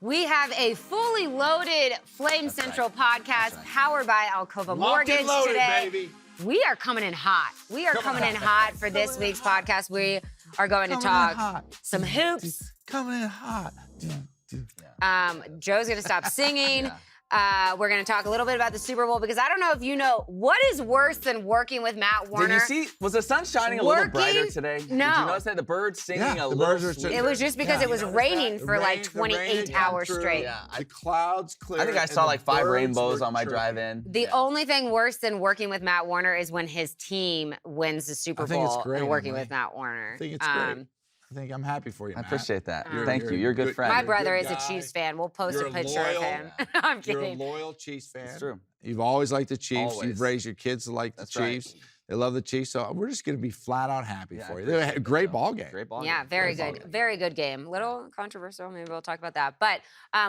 We have a fully loaded Flame Central podcast powered by Alcova Mortgage today. Baby. We are coming in hot. We are coming in hot for this week's podcast. We are going to talk some hoops. Coming in hot. Joe's going to stop singing. We're going to talk a little bit about the Super Bowl because I don't know if you know, what is worse than working with Matt Warner? Did you see, was the sun shining a little brighter today? No. Did you notice that the birds singing a little? It was just because it was raining for like 28 hours straight. Yeah, the clouds cleared. I think I saw like 5 rainbows on my drive-in. The only thing worse than working with Matt Warner is when his team wins the Super Bowl and working with Matt Warner. I think it's great. I think I'm happy for you, Matt. I appreciate that. Thank you. You're a good friend. My brother is a Chiefs fan. We'll post a picture of him. I'm kidding. You're a loyal Chiefs fan. It's true. You've always liked the Chiefs. Always. You've raised your kids to like the Chiefs. Right. They love the Chiefs. So we're just going to be flat out happy for you. They're a great ball game. Great ball game. Yeah, very good. Very good game. Little controversial. Maybe we'll talk about that. But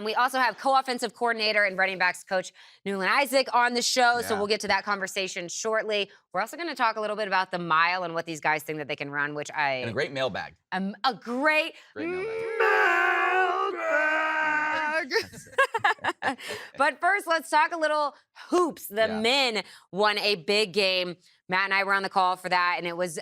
we also have co-offensive coordinator and running backs coach Newland Isaac on the show. So we'll get to that conversation shortly. We're also going to talk a little bit about the mile and what these guys think that they can run, which And a great mailbag. A great mailbag. But first, let's talk a little hoops. The men won a big game. Matt and I were on the call for that, and it was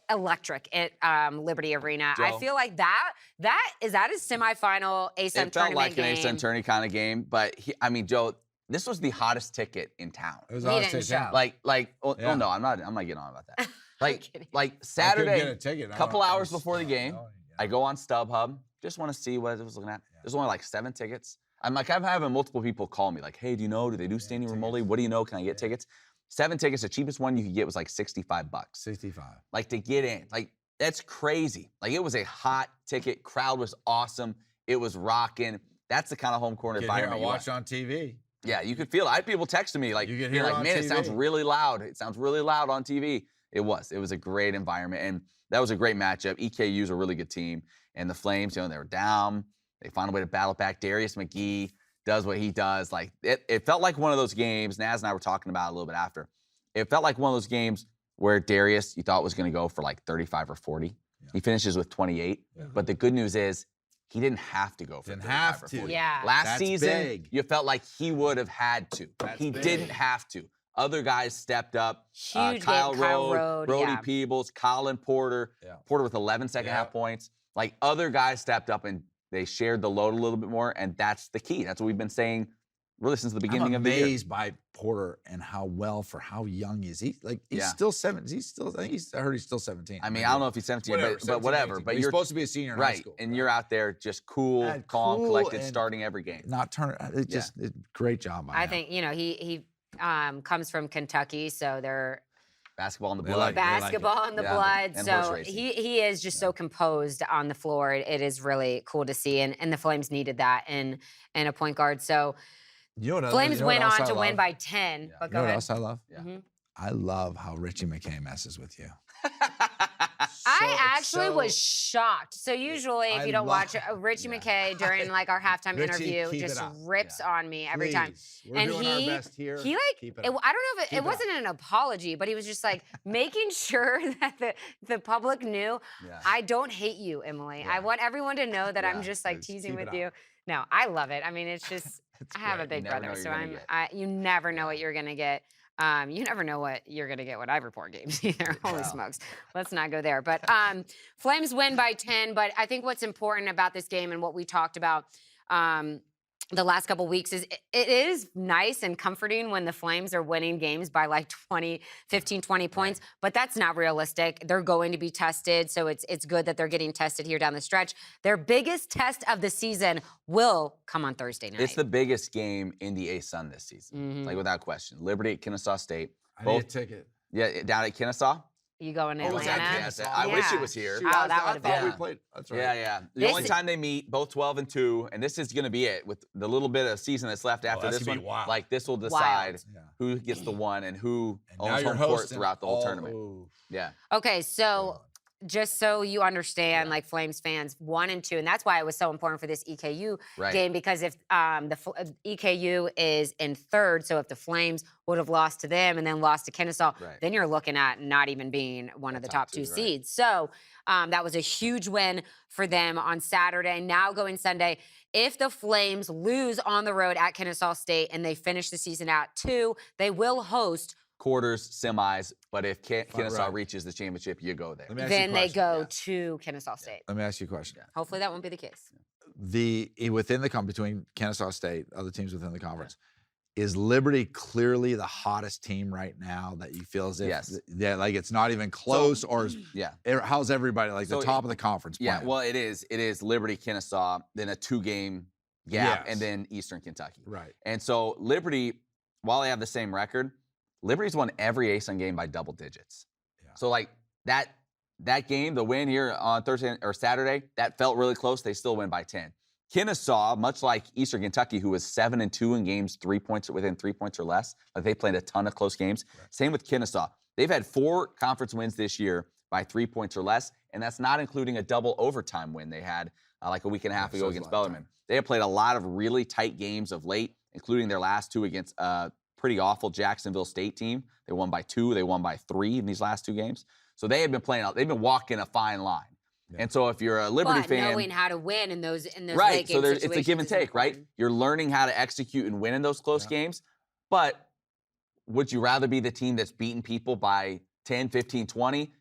electric at Liberty Arena. Joe. I feel like is that a semifinal ASUN tournament game? It felt like an ASUN tourney kind of game, but I mean, Joe, this was the hottest ticket in town. It was the hottest ticket in town. Oh no, I'm not getting on about that. Like Saturday, a couple hours before the game, I go on StubHub, just want to see what I was looking at. There's only like 7 tickets. I'm having multiple people call me like, hey, do they do standing room only? What do you know? Can I get tickets? 7 tickets. The cheapest one you could get was like $65. 65. Like to get in. Like that's crazy. Like it was a hot ticket. Crowd was awesome. It was rocking. That's the kind of home court environment you watch on TV. Yeah, you could feel it. I had people texting me like, man, it sounds really loud. It sounds really loud on TV. It was a great environment, and that was a great matchup. EKU's a really good team, and the Flames, they were down. They found a way to battle back. Darius McGee does what he does. Like it felt like one of those games. Naz and I were talking about it a little bit after. It felt like one of those games where Darius, you thought was going to go for like 35 or 40. Yeah. He finishes with 28. Yeah. But the good news is he didn't have to go for 35 or 40. Yeah. Last season, you felt like he would have had to. He didn't have to. Other guys stepped up. Huge Kyle game, Rode, Brody Peebles, Colin Porter. Porter with 11 second-half points. Like, other guys stepped up and they shared the load a little bit more, and that's the key. That's what we've been saying really since the beginning of the year. I'm amazed by Porter and how how young is he? Like, he's still 7. I heard he's still 17. I mean, I don't know if he's 17, but whatever. But you're supposed to be a senior in high school. And you're out there just cool, calm, collected, starting every game. Not turning. It's just great job by him. I think, he comes from Kentucky, so they're basketball in the blood. Basketball in the blood. So he is just so composed on the floor. It is really cool to see, and the Flames needed that in a point guard. So Flames went on to win by 10. But go ahead. What else I love? Mm-hmm. I love how Richie McKay messes with you. I actually was shocked. So usually, if you don't watch Richie McKay during like our halftime interview, just rips on me every time. And he like, I don't know if it wasn't an apology, but he was just like making sure that the public knew, I don't hate you, Emily. I want everyone to know that I'm just like teasing with you. No, I love it. I mean, it's just, I have a big brother, so you never know what you're gonna get. You never know what you're going to get when I report games either. Holy smokes. Let's not go there. But Flames win by 10. But I think what's important about this game and what we talked about the last couple weeks is it is nice and comforting when the Flames are winning games by like 15, 20 points. But that's not realistic. They're going to be tested. So it's good that they're getting tested here down the stretch. Their biggest test of the season will come on Thursday night. It's the biggest game in the ASUN this season, like without question. Liberty at Kennesaw State. I need a ticket. Yeah, down at Kennesaw. You going to Atlanta? I wish it was here. Oh, that would have been. We played. That's right. Yeah. The only time they meet, both 12-2, and this is going to be it with the little bit of season that's left after this one. Like this will decide who gets the one and who owns home court throughout the whole tournament. Yeah. Okay, so just so you understand, like Flames fans 1 and 2, and that's why it was so important for this EKU game, because if the EKU is in 3rd, so if the Flames would have lost to them and then lost to Kennesaw, then you're looking at not even being one of the top 2 seeds. So that was a huge win for them on Saturday. Now going Sunday, if the Flames lose on the road at Kennesaw State and they finish the season at 2, they will host quarters, semis, but if Kennesaw reaches the championship, you go there. Then they go to Kennesaw State. Let me ask you a question. Hopefully that won't be the case. Within the between Kennesaw State, other teams within the conference, is Liberty clearly the hottest team right now that you feel as if like it's not even close, or how's everybody like the top of the conference playing? Yeah, well, it is Liberty, Kennesaw, then a 2-game gap, and then Eastern Kentucky. Right. And so Liberty, while they have the same record, Liberty's won every ASUN game by double digits. Yeah. So like that game, the win here on Thursday or Saturday, that felt really close. They still win by 10. Kennesaw, much like Eastern Kentucky, who was 7-2 in games within 3 points or less, like they played a ton of close games. Right. Same with Kennesaw. They've had 4 conference wins this year by 3 points or less, and that's not including a double overtime win they had like a week and a half ago against Bellarmine. They have played a lot of really tight games of late, including their last 2 against pretty awful Jacksonville State team. They won by 2. They won by 3 in these last 2 games. So they have been they've been walking a fine line. Yeah. And so if you're a Liberty fan, knowing how to win in those right, late game it's a give and take, right? You're learning how to execute and win in those close games. But would you rather be the team that's beating people by 10, 15, 20?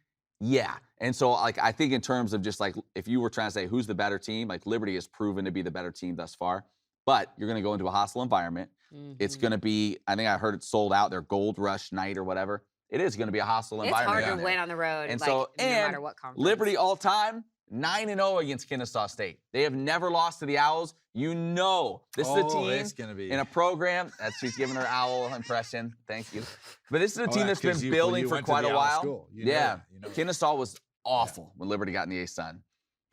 Yeah. And so like I think in terms of just like if you were trying to say who's the better team, like Liberty has proven to be the better team thus far. But you're going to go into a hostile environment. Mm-hmm. It's going to be, I think I heard it sold out, their Gold Rush night or whatever. It is going to be a hostile environment. It's hard to win on the road, and like, so, no matter what conference. Liberty all time, 9-0 against Kennesaw State. They have never lost to the Owls. You know, this is a team in a program. She's giving her owl impression. Thank you. But this is a team that's been building for quite a while. Kennesaw was awful when Liberty got in the ASUN.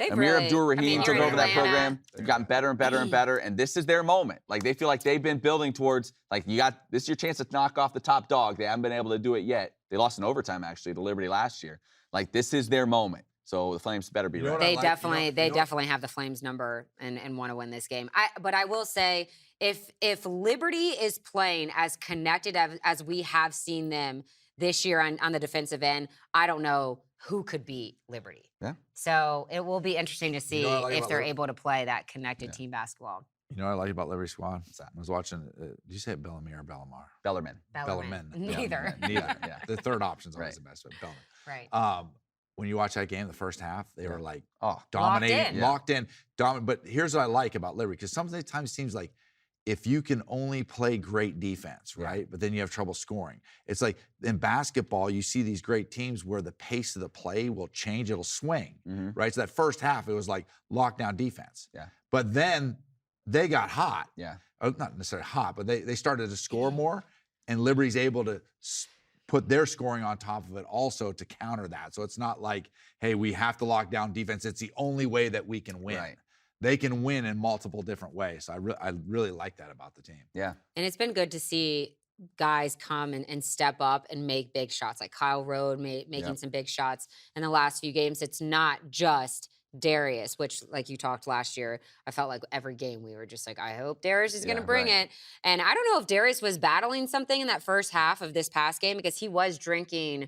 Amir Abdur-Rahim took over that program. They've gotten better and better and better, and this is their moment. Like they feel like they've been building towards like this is your chance to knock off the top dog. They haven't been able to do it yet. They lost in overtime actually to Liberty last year. Like this is their moment. So the Flames better be ready. They definitely have the Flames number and want to win this game. But I will say if Liberty is playing as connected as we have seen them this year on the defensive end, I don't know who could beat Liberty. Yeah. So it will be interesting to see if they're able to play that connected team basketball. You know what I like about Liberty squad? I was watching, did you say it Bellarmine or Bellamar? Bellarmine. Bellarmine. Neither. Neither. Yeah. The third option's always the best, but Bellarmine. Right. When you watch that game, the first half, they were like dominating, locked in. But here's what I like about Liberty, because sometimes it seems like if you can only play great defense, right? But then you have trouble scoring. It's like in basketball, you see these great teams where the pace of the play will change, it'll swing, right? So that first half, it was like lockdown defense. Yeah. But then they got hot. Yeah. Not necessarily hot, but they started to score more, and Liberty's able to put their scoring on top of it also to counter that. So it's not like, hey, we have to lock down defense. It's the only way that we can win. Right. They can win in multiple different ways. So I really like that about the team. Yeah. And it's been good to see guys come and step up and make big shots. Like Kyle Rode making some big shots in the last few games. It's not just Darius, which, like you talked last year, I felt like every game we were just like, I hope Darius is going to bring it. And I don't know if Darius was battling something in that first half of this past game, because he was drinking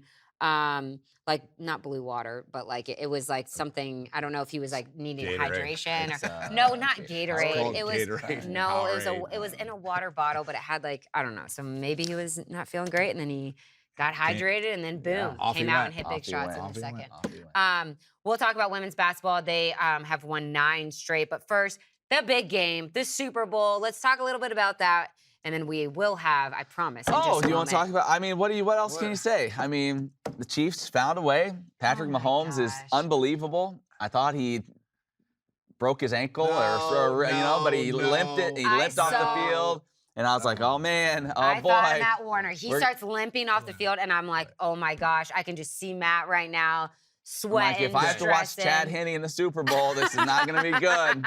like not blue water, but like it was like something. I don't know if he was like needing hydration or no, not Gatorade. It was Gatorade. No, it was in a water bottle, but it had like I don't know. So maybe he was not feeling great, and then he got hydrated, and then boom, came out and hit big shots in the second. We'll talk about women's basketball. They have won 9 straight, but first the big game, the Super Bowl. Let's talk a little bit about that. And then we will have, I promise. Oh, do you want to talk about? I mean, what else can you say? I mean, the Chiefs found a way. Patrick Mahomes is unbelievable. I thought he broke his ankle, but he limped it. He limped off the field, and I was like, oh man, I thought Matt Warner. He starts limping off the field, and I'm like, oh my gosh, I can just see Matt right now. Sweating, if I have to watch Chad Henne in the Super Bowl, this is not going to be good.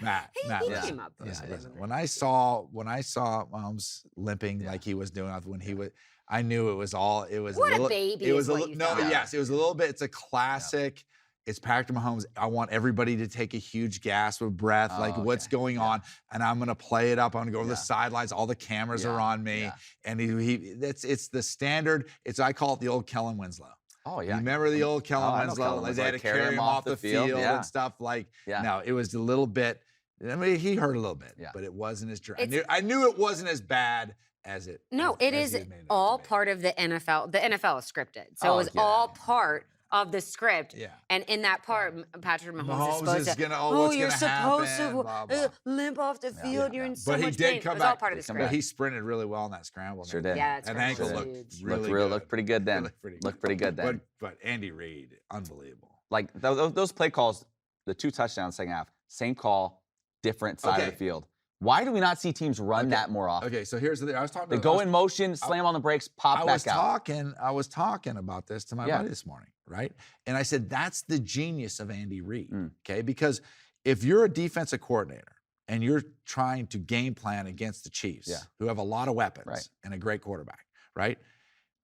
Matt, he came up. Listen, when I saw Mahomes limping like he was doing when he was, I knew it was all. It was what a little, a baby. It was a little. No, yes, it was a little bit. It's a classic. It's Patrick Mahomes. I want everybody to take a huge gasp of breath, what's going on, and I'm gonna play it up. I'm gonna go to the sidelines. All the cameras are on me, and it's the standard. I call it the old Kellen Winslow. Oh, yeah. You remember the old Kellen Winslow? They had to carry him off the field and stuff. No, it was a little bit, I mean, he hurt a little bit, but it wasn't as I knew it wasn't as bad as it. No, it is all part of the NFL. The NFL is scripted, so it was all part of the script. Yeah. And in that part, Patrick Mahomes is supposed to. You're supposed to limp off the field. You're in so much pain. But he did come back. It was all part of the script. But he sprinted really well in that scramble. Sure did. Yeah, and ankle looked really good. Looked pretty good then. Looked pretty good then. But Andy Reid, unbelievable. Like those play calls, the 2 touchdowns second half, same call, different side of the field. Why do we not see teams run that more often? Okay, so here's the thing. I was talking about go in motion, slam on the brakes, pop back out. I was talking about this to my buddy this morning, right? And I said, that's the genius of Andy Reid, okay? Because if you're a defensive coordinator and you're trying to game plan against the Chiefs, who have a lot of weapons and a great quarterback, right?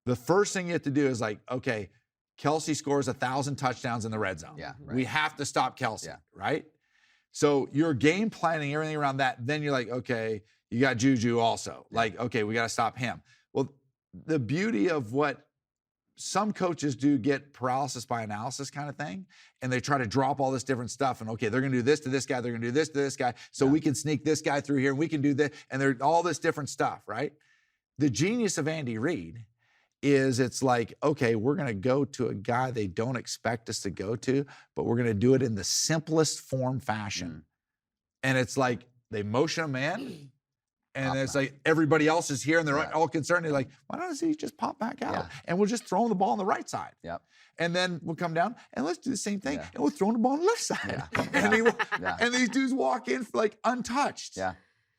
The first thing you have to do is like, okay, Kelsey scores 1,000 touchdowns in the red zone. We have to stop Kelsey, right? So you're game planning everything around that. Then you're like, okay, you got Juju also. Like, okay, we got to stop him. Well, the beauty of what some coaches do, get paralysis by analysis kind of thing, and they try to drop all this different stuff. And okay, they're going to do this to this guy. They're going to do this to this guy. So we can sneak this guy through here, and we can do this. And there's all this different stuff, right? The genius of Andy Reid is it's like, okay, we're going to go to a guy they don't expect us to go to, but we're going to do it in the simplest form fashion. And it's like they motion a man, and it's like everybody else is here, and they're all concerned. They're like, why doesn't he just pop back out? And we'll just throw the ball on the right side. And then we'll come down, and let's do the same thing, and we'll throw the ball on the left side. And these dudes walk in like untouched.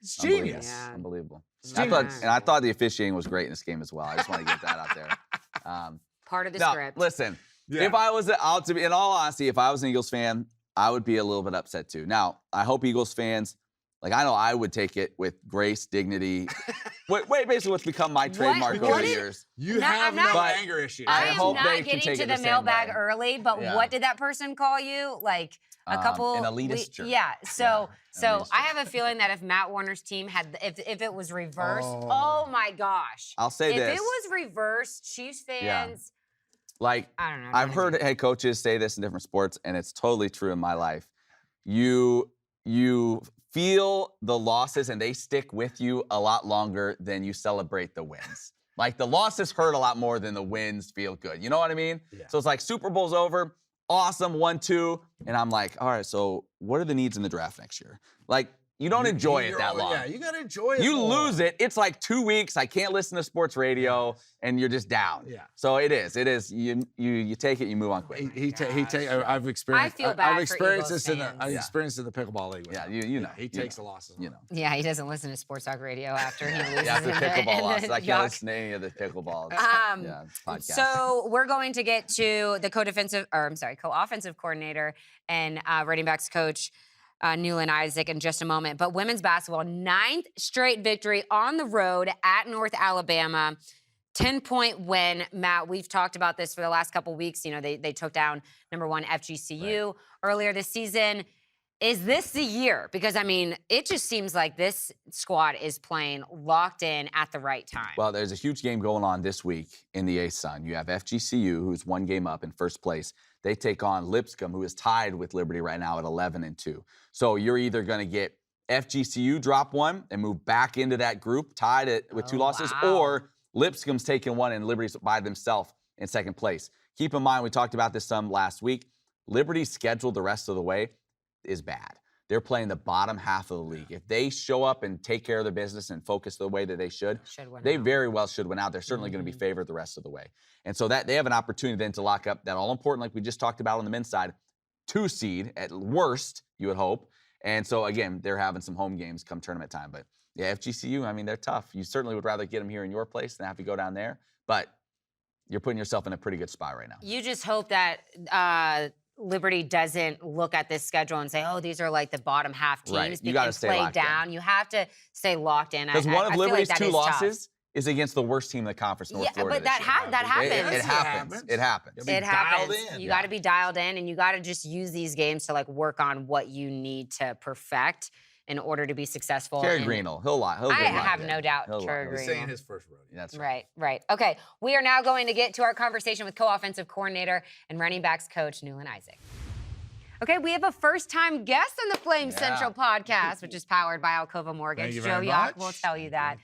It's genius. Unbelievable. I thought the officiating was great in this game as well. I just want to get that out there. Part of the script. Listen, if I was in all honesty, if I was an Eagles fan, I would be a little bit upset too. Now, I hope Eagles fans, like I know I would take it with grace, dignity. Basically what's become my trademark over the years. You have no anger issues. I am not getting to the mailbag early, but what did that person call you? Like a couple an elitist jerk. So I have a feeling that if Matt Warner's team had, if it was reversed, oh my gosh. I'll say this. If it was reversed, Chiefs fans. Like, I don't know. I've heard head coaches say this in different sports, and it's totally true in my life. You feel the losses, and they stick with you a lot longer than you celebrate the wins. Like, the losses hurt a lot more than the wins feel good. You know what I mean? So it's like Super Bowl's over. Awesome, 1-2, and I'm like, all right, so what are the needs in the draft next year? Like, you don't enjoy it that long. Yeah, you gotta enjoy it. You lose it. It's like 2 weeks. I can't listen to sports radio, and you're just down. So it is. You take it. You move on quick. I've experienced. I feel bad I've experienced for this Eagles in the. I've experienced it in the pickleball league. You know. He takes the losses. You know. Yeah, he doesn't listen to sports talk radio after he loses. After pickleball losses, I can't listen to any of the pickleball. Podcast. So we're going to get to the co-offensive coordinator and running backs coach. Newland Isaac in just a moment. But women's basketball, 9th straight victory on the road at North Alabama. 10-point win. Matt, we've talked about this for the last couple weeks. You know, they took down #1 FGCU earlier this season. Is this the year? Because, I mean, it just seems like this squad is playing locked in at the right time. Well, there's a huge game going on this week in the A-Sun. You have FGCU, who's 1 game up in first place. They take on Lipscomb, who is tied with Liberty right now at 11-2. So you're either going to get FGCU drop 1 and move back into that group, tied with 2 losses, or Lipscomb's taking 1 and Liberty's by themselves in second place. Keep in mind, we talked about this some last week. Liberty's schedule the rest of the way is bad. They're playing the bottom half of the league. If they show up and take care of their business and focus the way that they should they very well should win out. They're certainly going to be favored the rest of the way. And so that they have an opportunity then to lock up that all-important, like we just talked about on the men's side, 2 seed at worst, you would hope. And so, again, they're having some home games come tournament time. But, yeah, FGCU, I mean, they're tough. You certainly would rather get them here in your place than have to go down there. But you're putting yourself in a pretty good spot right now. You just hope that Liberty doesn't look at this schedule and say, oh, these are like the bottom half teams. Right. You got to stay locked down. in. You have to stay locked in. Because one of Liberty's 2 losses is against the worst team in the conference, North Florida. But that happens. It happens. It happens. It happens. You got to be dialed in, and you got to just use these games to like work on what you need to perfect in order to be successful. Terry Greenell, he'll I have no doubt Terry Greenell. He's saying his first rodeo. That's right. Right. Okay, we are now going to get to our conversation with co-offensive coordinator and running backs coach Newland Isaac. Okay, we have a first-time guest on the Flame Central podcast, which is powered by Alcova Mortgage. Joe Yock will tell you that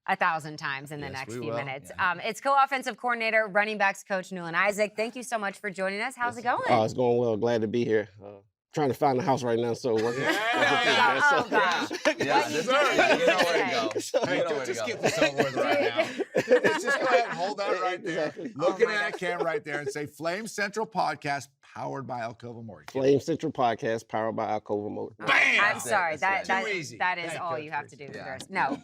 1,000 times in the next few minutes. Yeah. It's co-offensive coordinator, running backs coach Newland Isaac. Thank you so much for joining us. How's it going? Oh, it's going well. Glad to be here. Trying to find a house right now, so working. Oh, gosh. Yeah, you know where to go. Hey, just get this over with right now. Let's just go ahead and hold that right there. Exactly. Looking at that camera right there and say Flame Central Podcast powered by Alcova Mortgage. Flame Central Podcast powered by Alcova Mortgage. Bam! I'm sorry. That is all you have to do for the rest. No.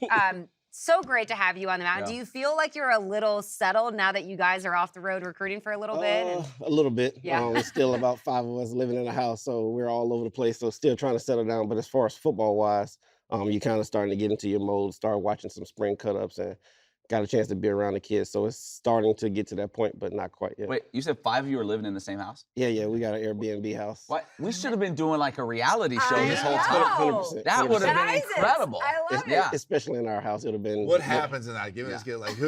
So great to have you on the mountain. Do you feel like you're a little settled now that you guys are off the road recruiting for a little bit? A little bit. Yeah. There's still about 5 of us living in a house, so we're all over the place. So still trying to settle down. But as far as football-wise, you're kind of starting to get into your mode, start watching some spring cut-ups, and got a chance to be around the kids. So it's starting to get to that point, but not quite yet. Wait, you said 5 of you are living in the same house? Yeah, we got an Airbnb house. What? We should have been doing like a reality show this whole time. 100%. That would have been Guys, incredible. I love it. Yeah. Especially in our house, it would have been. What happens in that? Give us like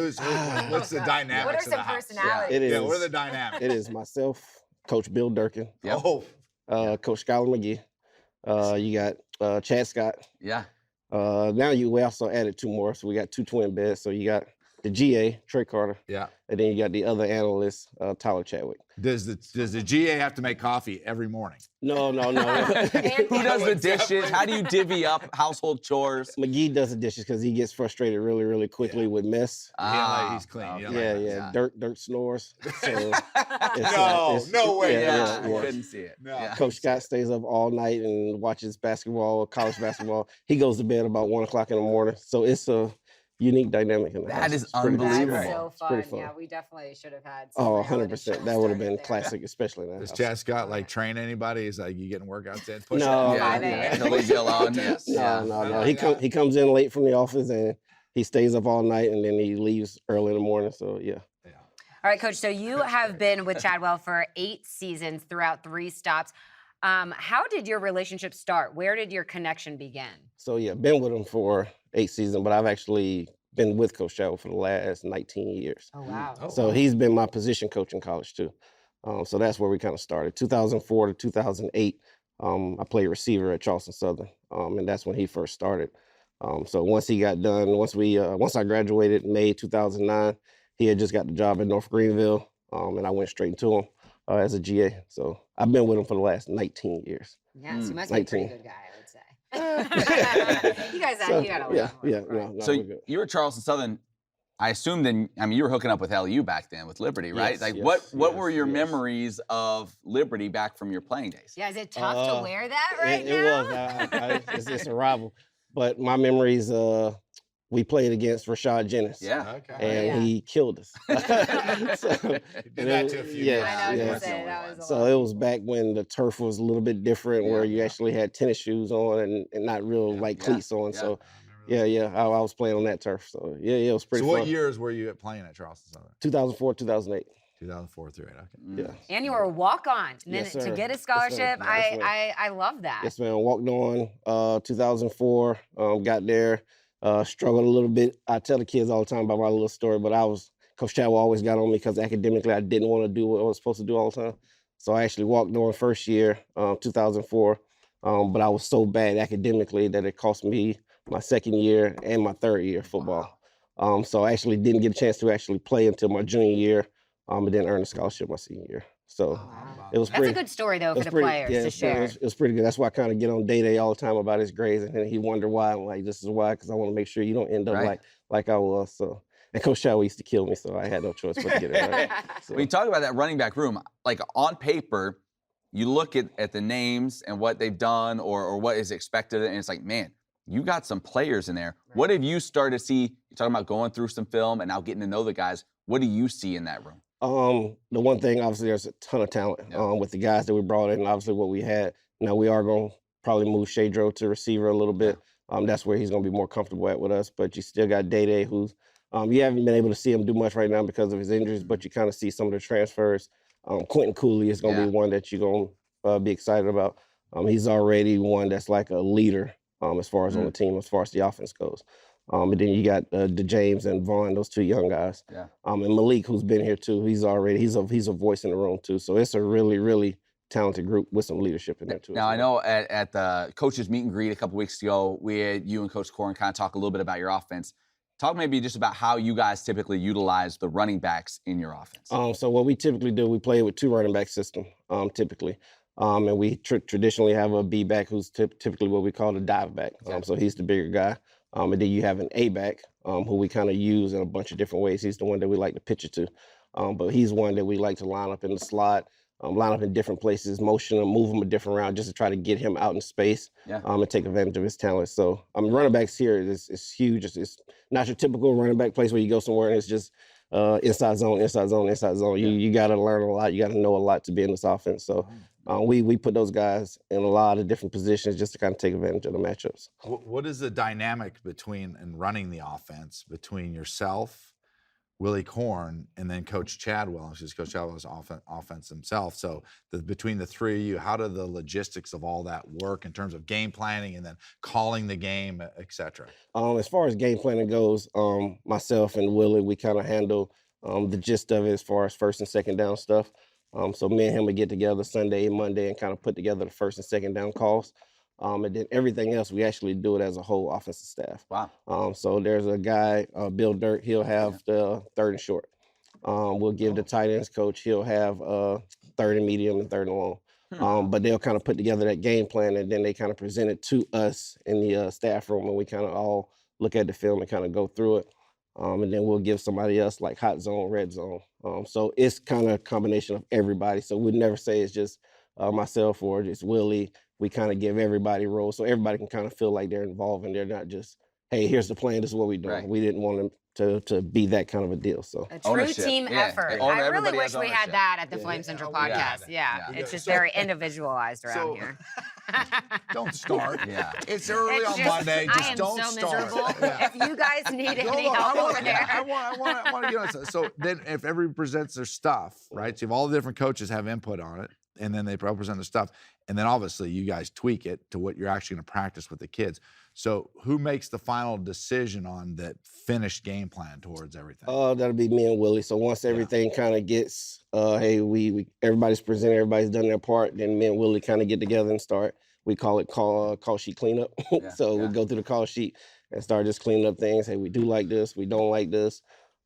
what's the dynamics What are of the some house? personalities? It is. Yeah, what are the dynamics? It is myself, Coach Bill Durkin, Yep. Coach Skylar McGee. You got Chad Scott. Yeah. Now we also added 2 more, so we got 2 twin beds. So you got the GA, Trey Carter. Yeah. And then you got the other analyst, Tyler Chadwick. Does the GA have to make coffee every morning? No. Who does the dishes? How do you divvy up household chores? McGee does the dishes because he gets frustrated really, really quickly with mess. He's clean. Yeah. Dirt snores. So no way. Yeah. Couldn't see it. No. Yeah. Coach Scott stays up all night and watches basketball, college basketball. He goes to bed about 1 o'clock in the morning. So it's a unique dynamic in the house. That is It's pretty fun. unbelievable. That's so fun. fun. Yeah, we definitely should have had. Oh, some reality 100%. shows That would have started been there. classic, especially in that Does house. Chad Scott like train anybody? Is like you getting workouts in? Push No. ups? Yeah. He'll leave you alone. No. He comes in late from the office and he stays up all night and then he leaves early in the morning. So yeah. All right, Coach. So you have been with Chadwell for 8 seasons throughout 3 stops. How did your relationship start? Where did your connection begin? So yeah, been with him for 8 seasons, but I've actually been with Coach Chadwell for the last 19 years. Oh, wow. So he's been my position coach in college too. So that's where we kind of started. 2004 to 2008, I played receiver at Charleston Southern, and that's when he first started. So once he got done, once I graduated in May 2009, he had just got the job at North Greenville, and I went straight into him as a GA. So I've been with him for the last 19 years. Yeah, so you must be a pretty 19. good guy, I would say. You guys, you got a lot. No, So we're good. you were at Charleston Southern. I assume then, you were hooking up with LU back then with Liberty, right? Yes, like yes, what were your yes. memories of Liberty back from your playing days? Yeah, is it tough to wear that right It now? was. It's a rival. But my memories, we played against Rashad Jennings. Yeah. Okay. And he killed us. He did that to a few Yeah, guys. I know, I was yeah. gonna say, that was a So lot. it was back when the turf was a little bit different, where you actually had tennis shoes on and not real cleats on. Yeah. So I was playing on that turf. So it was pretty So fun. what years were you playing at Charleston Southern? 2004, 2008. 2004 through 8. Okay. Yeah. And you were a walk-on. And then Yes, to sir. get a Yes, sir. scholarship, Yes, sir. I love that. Yes, man. Walked on 2004. Got there. Struggled a little bit. I tell the kids all the time about my little story, but Coach Chadwell always got on me because academically I didn't want to do what I was supposed to do all the time. So I actually walked on first year, 2004, but I was so bad academically that it cost me my second year and my third year of football. So I actually didn't get a chance to actually play until my junior year, and then earn a scholarship my senior year. So it was That's pretty. a good story, though, for the pretty, players yeah, to share. It was pretty good. That's why I kind of get on day all the time about his grades, and then he wonder why. I'm like, this is why, because I want to make sure you don't end up like I was. So, and Coach Chadwell used to kill me, so I had no choice but to get it right. So. When you talk about that running back room, like on paper, you look at the names and what they've done or what is expected, and it's like, man, you got some players in there. Right. What have you started to see? You're talking about going through some film and now getting to know the guys. What do you see in that room? The one thing, obviously, there's a ton of talent with the guys that we brought in, and obviously what we had. Now, we are going to probably move Shadro to receiver a little bit. That's where he's going to be more comfortable at with us. But you still got Day, who's you haven't been able to see him do much right now because of his injuries, but you kind of see some of the transfers. Quentin Cooley is going to be one that you're going to be excited about. He's already one that's like a leader as far as on the team, as far as the offense goes. And then you got DeJames and Vaughn, those 2 young guys. Yeah. And Malik, who's been here too, he's a voice in the room too. So it's a really, really talented group with some leadership in there too. Now, I know at the coaches meet and greet a couple weeks ago, we had you and Coach Corin kind of talk a little bit about your offense. Talk maybe just about how you guys typically utilize the running backs in your offense. So what we typically do, we play with 2 running back system, typically. And we traditionally have a B back who's typically what we call the dive back. So he's the bigger guy. And then you have an A back who we kind of use in a bunch of different ways. He's the one that we like to pitch it to. But he's one that we like to line up in the slot, line up in different places, motion him, move him a different route just to try to get him out in space and take advantage of his talent. So running backs here is huge. It's not your typical running back place where you go somewhere and it's just inside zone, inside zone, inside zone. You got to learn a lot. You got to know a lot to be in this offense. So we put those guys in a lot of different positions just to kind of take advantage of the matchups. What is the dynamic between and running the offense between yourself, Willie Korn, and then Coach Chadwell, because Coach Chadwell's offense himself. So between the 3 of you, how do the logistics of all that work in terms of game planning and then calling the game, et cetera? As far as game planning goes, myself and Willie, we kind of handle the gist of it as far as first and second down stuff. So me and him would get together Sunday and Monday and kind of put together the first and second down calls. And then everything else, we actually do it as a whole offensive staff. Wow. So there's a guy, Bill Dirk, he'll have the 3rd and short. We'll give the tight ends coach, he'll have 3rd and medium and 3rd and long. But they'll kind of put together that game plan and then they kind of present it to us in the staff room and we kind of all look at the film and kind of go through it. And then we'll give somebody else like hot zone, red zone. So it's kind of a combination of everybody. So we'd never say it's just myself or just Willie. We kind of give everybody roles so everybody can kind of feel like they're involved and they're not just, hey, here's the plan, this is what we're doing. Right. We didn't want them to be that kind of a deal. So a true team effort. I really wish we had that at the Flame Central podcast. It's just very individualized around here. Don't start. It's early on Monday. Just don't start. Miserable. If you guys need any help over there. I want to get on this. So then if everybody presents their stuff, right? So if all the different coaches have input on it, and then they present their stuff, and then obviously you guys tweak it to what you're actually going to practice with the kids. So who makes the final decision on that finished game plan towards everything? That'll be me and Willie. So once everything kind of gets, hey, we everybody's presented, everybody's done their part, then me and Willie kind of get together and start. We call it call sheet cleanup. We go through the call sheet and start just cleaning up things. Hey, we do like this, we don't like this.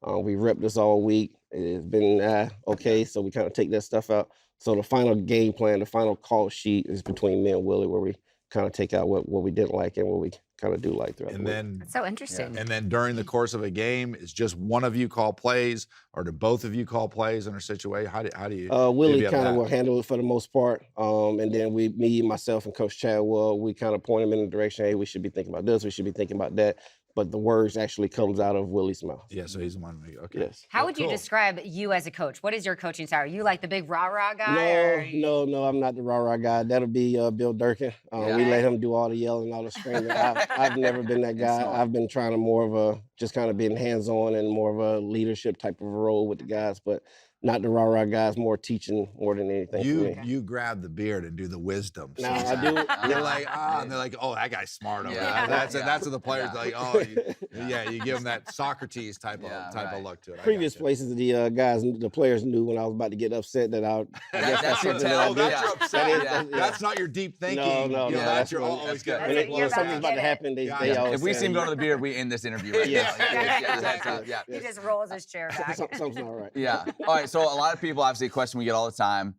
We rep this all week. It's been okay, so we kind of take that stuff out. So the final game plan, the final call sheet is between me and Willie, where we kind of take out what we didn't like and what we kind of do like throughout the week. That's so interesting. And then during the course of a game, is just one of you call plays, or do both of you call plays in a situation? How do you? Willie kind of will handle it for the most part, and then me, myself, and Coach Chadwell, we kind of point him in the direction. Hey, we should be thinking about this. We should be thinking about that. But the words actually comes out of Willie's mouth. Yeah, so he's the one. Okay. Yes. How would you describe you as a coach? What is your coaching style? Are you like the big rah-rah guy? No, I'm not the rah-rah guy. That'll be Bill Durkin. We let him do all the yelling, all the screaming. I've never been that guy. I've been trying to more of a, just kind of being hands-on and more of a leadership type of a role with the guys, but not the rah-rah guys, more teaching more than anything for me. You grab the beard and do the wisdom. No, I do. You're like, and they're like, oh, that guy's smart over there. That's what the players like, oh, you give them that Socrates type of look to it. Previous places, the players knew when I was about to get upset that I guess that's something that I did. That's upset. That's not your deep thinking. No, that's your always good. When something's about to happen, they always if we see him going to the beard, we end this interview right now. He just rolls his chair back. Something's not right. Yeah. All right. So a lot of people, obviously, a question we get all the time: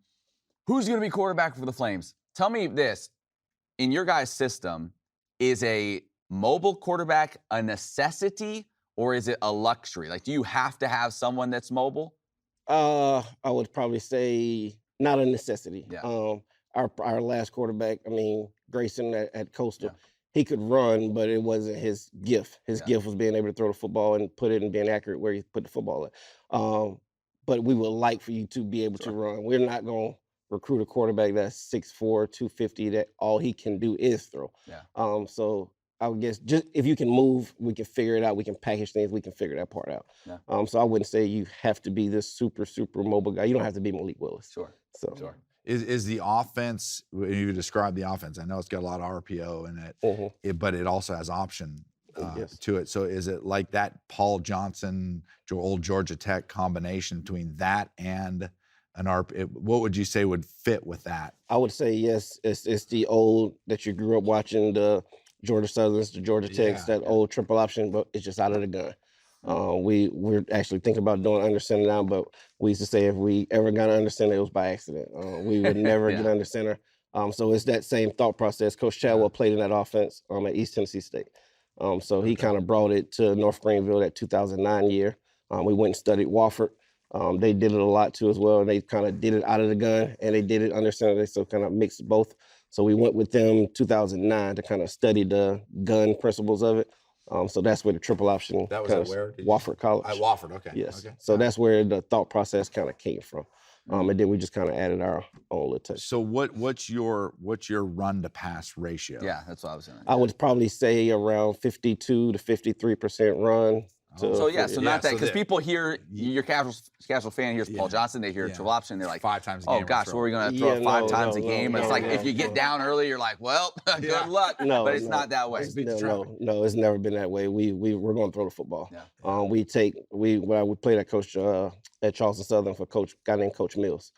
who's going to be quarterback for the Flames? Tell me this: in your guys' system, is a mobile quarterback a necessity or is it a luxury? Like, do you have to have someone that's mobile? I would probably say not a necessity. Yeah. Our last quarterback, Grayson at Coastal, he could run, but it wasn't his gift. His gift was being able to throw the football and put it and being accurate where he put the football at. But we would like for you to be able to run. We're not going to recruit a quarterback that's 6'4", 250, that all he can do is throw. Yeah. So I would guess just if you can move, we can figure it out. We can package things. We can figure that part out. Yeah. So I wouldn't say you have to be this super mobile guy. You don't have to be Malik Willis. Sure. So. Is the offense, when you describe the offense, I know it's got a lot of RPO in it, but it also has option to it. So is it like that Paul Johnson, old Georgia Tech combination between that and what would you say would fit with that? I would say yes. It's the old that you grew up watching, the Georgia Southerns, the Georgia Techs, that old triple option, but it's just out of the gun. We're actually thinking about doing under center now, but we used to say if we ever got under center, it was by accident. We would never get under center. So it's that same thought process. Coach Chadwell played in that offense at East Tennessee State. So he kind of brought it to North Greenville that 2009 year. We went and studied Wofford. They did it a lot too as well. They kind of did it out of the gun and they did it under center. They still kind of mixed both. So we went with them 2009 to kind of study the gun principles of it. So that's where the triple option. That was at where? Wofford College. At Wofford, okay. Yes. Okay. So that's where the thought process kind of came from. And then we just kind of added our own little touch. So what's your run to pass ratio? Yeah, that's what I was saying. I would probably say around 52 to 53% run. So not that, because people hear, your casual fan hears Paul Johnson, they hear triple option, they're like, 5 times a game. oh gosh, what are we going to throw it 5 times a game? It's like, if you get down early, you're like, well, good luck. But it's not that way. No, it's never been that way. We're going to throw the football. When we played at Coach at Charleston Southern for a guy named Coach Mills.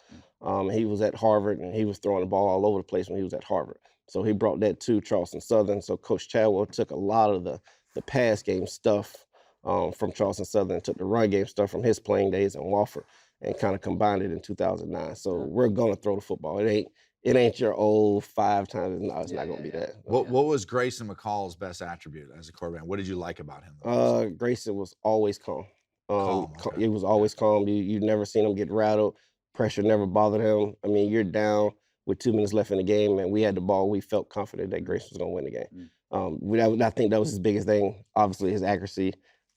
He was at Harvard and he was throwing the ball all over the place when he was at Harvard. So he brought that to Charleston Southern. So Coach Chadwell took a lot of the pass game stuff from Charleston Southern, took the run game stuff from his playing days in Wofford and kind of combined it in 2009. So we're going to throw the football. It ain't your old 5 times. No, it's not going to be that. What was Grayson McCall's best attribute as a quarterback? What did you like about him? Grayson was always calm. Okay. He was always calm. You never seen him get rattled. Pressure never bothered him. I mean, you're down with 2 minutes left in the game, and we had the ball. We felt confident that Grayson was going to win the game. I think that was his biggest thing, obviously, his accuracy.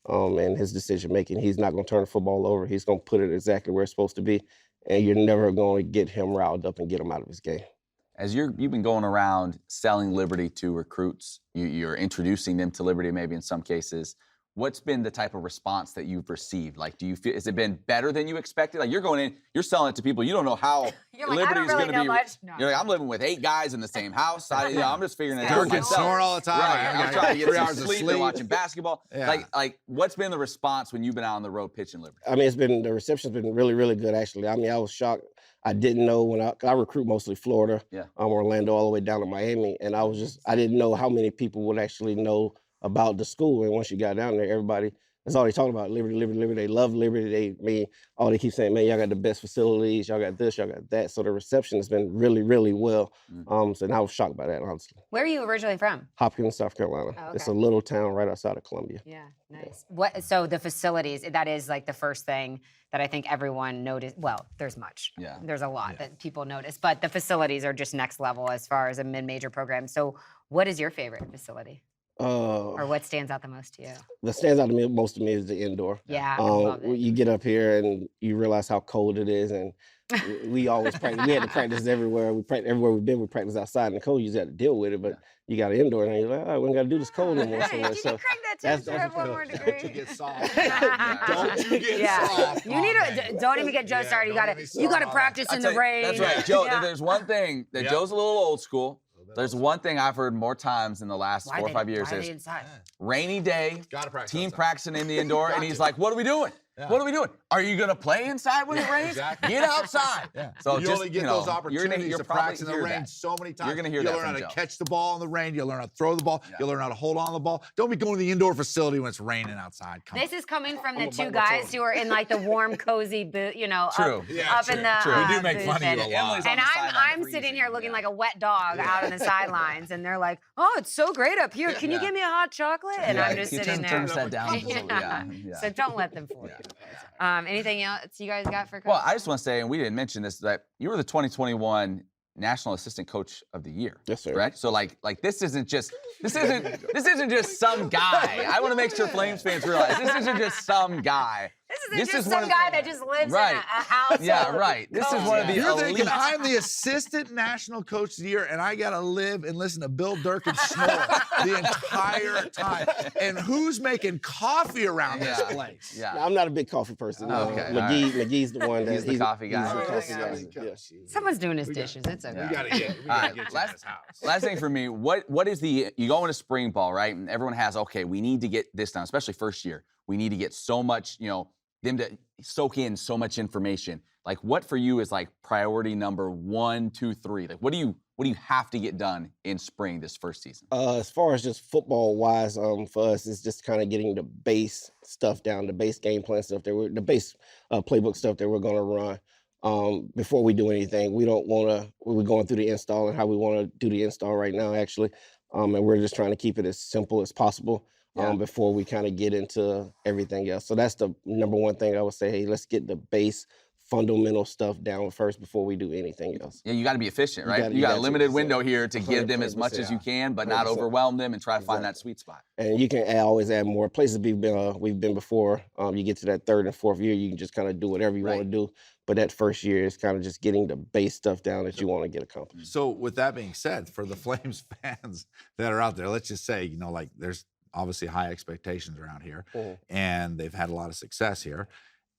And his decision making. He's not going to turn the football over. He's going to put it exactly where it's supposed to be, and you're never going to get him riled up and get him out of his game. As you've been going around selling Liberty to recruits, you're introducing them to Liberty maybe in some cases. What's been the type of response that you've received? Like, do you feel, has it been better than you expected? Like, you're going in, you're selling it to people, you don't know how Liberty's going to be. No. You're like, I'm living with 8 guys in the same house. I'm just figuring it out. Working snore all the time. Right. I'm trying to get 3 hours of sleep. They're watching basketball. Like, what's been the response when you've been out on the road pitching Liberty? I mean, the reception's been really, really good, actually. I mean, I was shocked. I didn't know I recruit mostly Florida, Orlando, all the way down to Miami, and I didn't know how many people would actually know about the school. And once you got down there, everybody, that's all they talking about, Liberty, Liberty, Liberty. They love Liberty. They keep saying, man, y'all got the best facilities, y'all got this, y'all got that. So the reception has been really, really well. So I was shocked by that, honestly. Where are you originally from? Hopkins, South Carolina. Oh, okay. It's a little town right outside of Columbia. Yeah, nice. So the facilities, that is like the first thing that I think everyone noticed. Well, there's much. Yeah. There's a lot that people notice, but the facilities are just next level as far as a mid-major program. So what is your favorite facility? Or what stands out the most to you? What stands out most to me is the indoor. Yeah, I love it. You get up here and you realize how cold it is, and we always practice. We had to practice everywhere. Everywhere we've been, we practice outside in the cold. You just have to deal with it, but you got an indoor, and you're like, we ain't got to do this cold anymore. Did you crank that temperature up 1 more degree? Don't you get soft. Don't you get soft. You need to. Don't even get Joe started. You got to practice in the rain. That's right, Joe. There's one thing that Joe's a little old school. There's one thing I've heard more times in the last 4 or 5 years is rainy day, team practicing in the indoor, and he's like, what are we doing? Yeah. What are we doing? Are you going to play inside when it rains? Exactly. Get outside. Yeah. So you only get those opportunities to practice in the rain so many times. You're going to hear that You'll learn how to catch the ball in the rain. You'll learn how to throw the ball. Yeah. You'll learn how to hold on to the ball. Don't be going to the indoor facility when it's raining outside. This is coming from the 2 guys who are in like the warm, cozy booth, up in the We do make fun of you a lot. And I'm sitting here looking like a wet dog out on the sidelines, and they're like, oh, it's so great up here. Can you give me a hot chocolate? And I'm just sitting there. Turns that down. So don't let them fool you. Anything else you guys got for Coach? Well, I just want to say, and we didn't mention this, that you were the 2021 National Assistant Coach of the Year. Yes, sir. Correct? So like this isn't just some guy. I want to make sure Flames fans realize this isn't just some guy. This isn't just some guy that just lives in a house. Yeah, right. This is one of the You're thinking I'm the Assistant National Coach of the Year, and I got to live and listen to Bill Durkin snore the entire time. And who's making coffee around this place? Yeah. I'm not a big coffee person. Okay. McGee's the one that he's the coffee guy. Someone's doing his dishes. It's okay. We got to get you in his house. Last thing for me, what is you go into spring ball, right? And everyone has, okay, we need to get this done, especially first year. We need to get so much, them to soak in so much information. Like, what for you is like priority number 1, 2, 3? Like, what do you have to get done in spring this first season? As far as just football wise, for us, it's just kind of getting the base stuff down, the base game plan stuff the base playbook stuff that we're going to run. Before we do anything, we don't want to. We're going through the install and how we want to do the install right now, actually, and we're just trying to keep it as simple as possible. Before we kind of get into everything else. So that's the number one thing I would say. Hey, let's get the base fundamental stuff down first before we do anything else. Yeah, you got to be efficient, right? You got a limited window here to give them as much as you can, but not overwhelm them and try to find that sweet spot. And you can always add more. Places we've been before, you get to that third and fourth year, you can just kind of do whatever you want to do. But that first year is kind of just getting the base stuff down that you want to get accomplished. So with that being said, for the Flames fans that are out there, let's just say, like there's obviously high expectations around here, and they've had a lot of success here.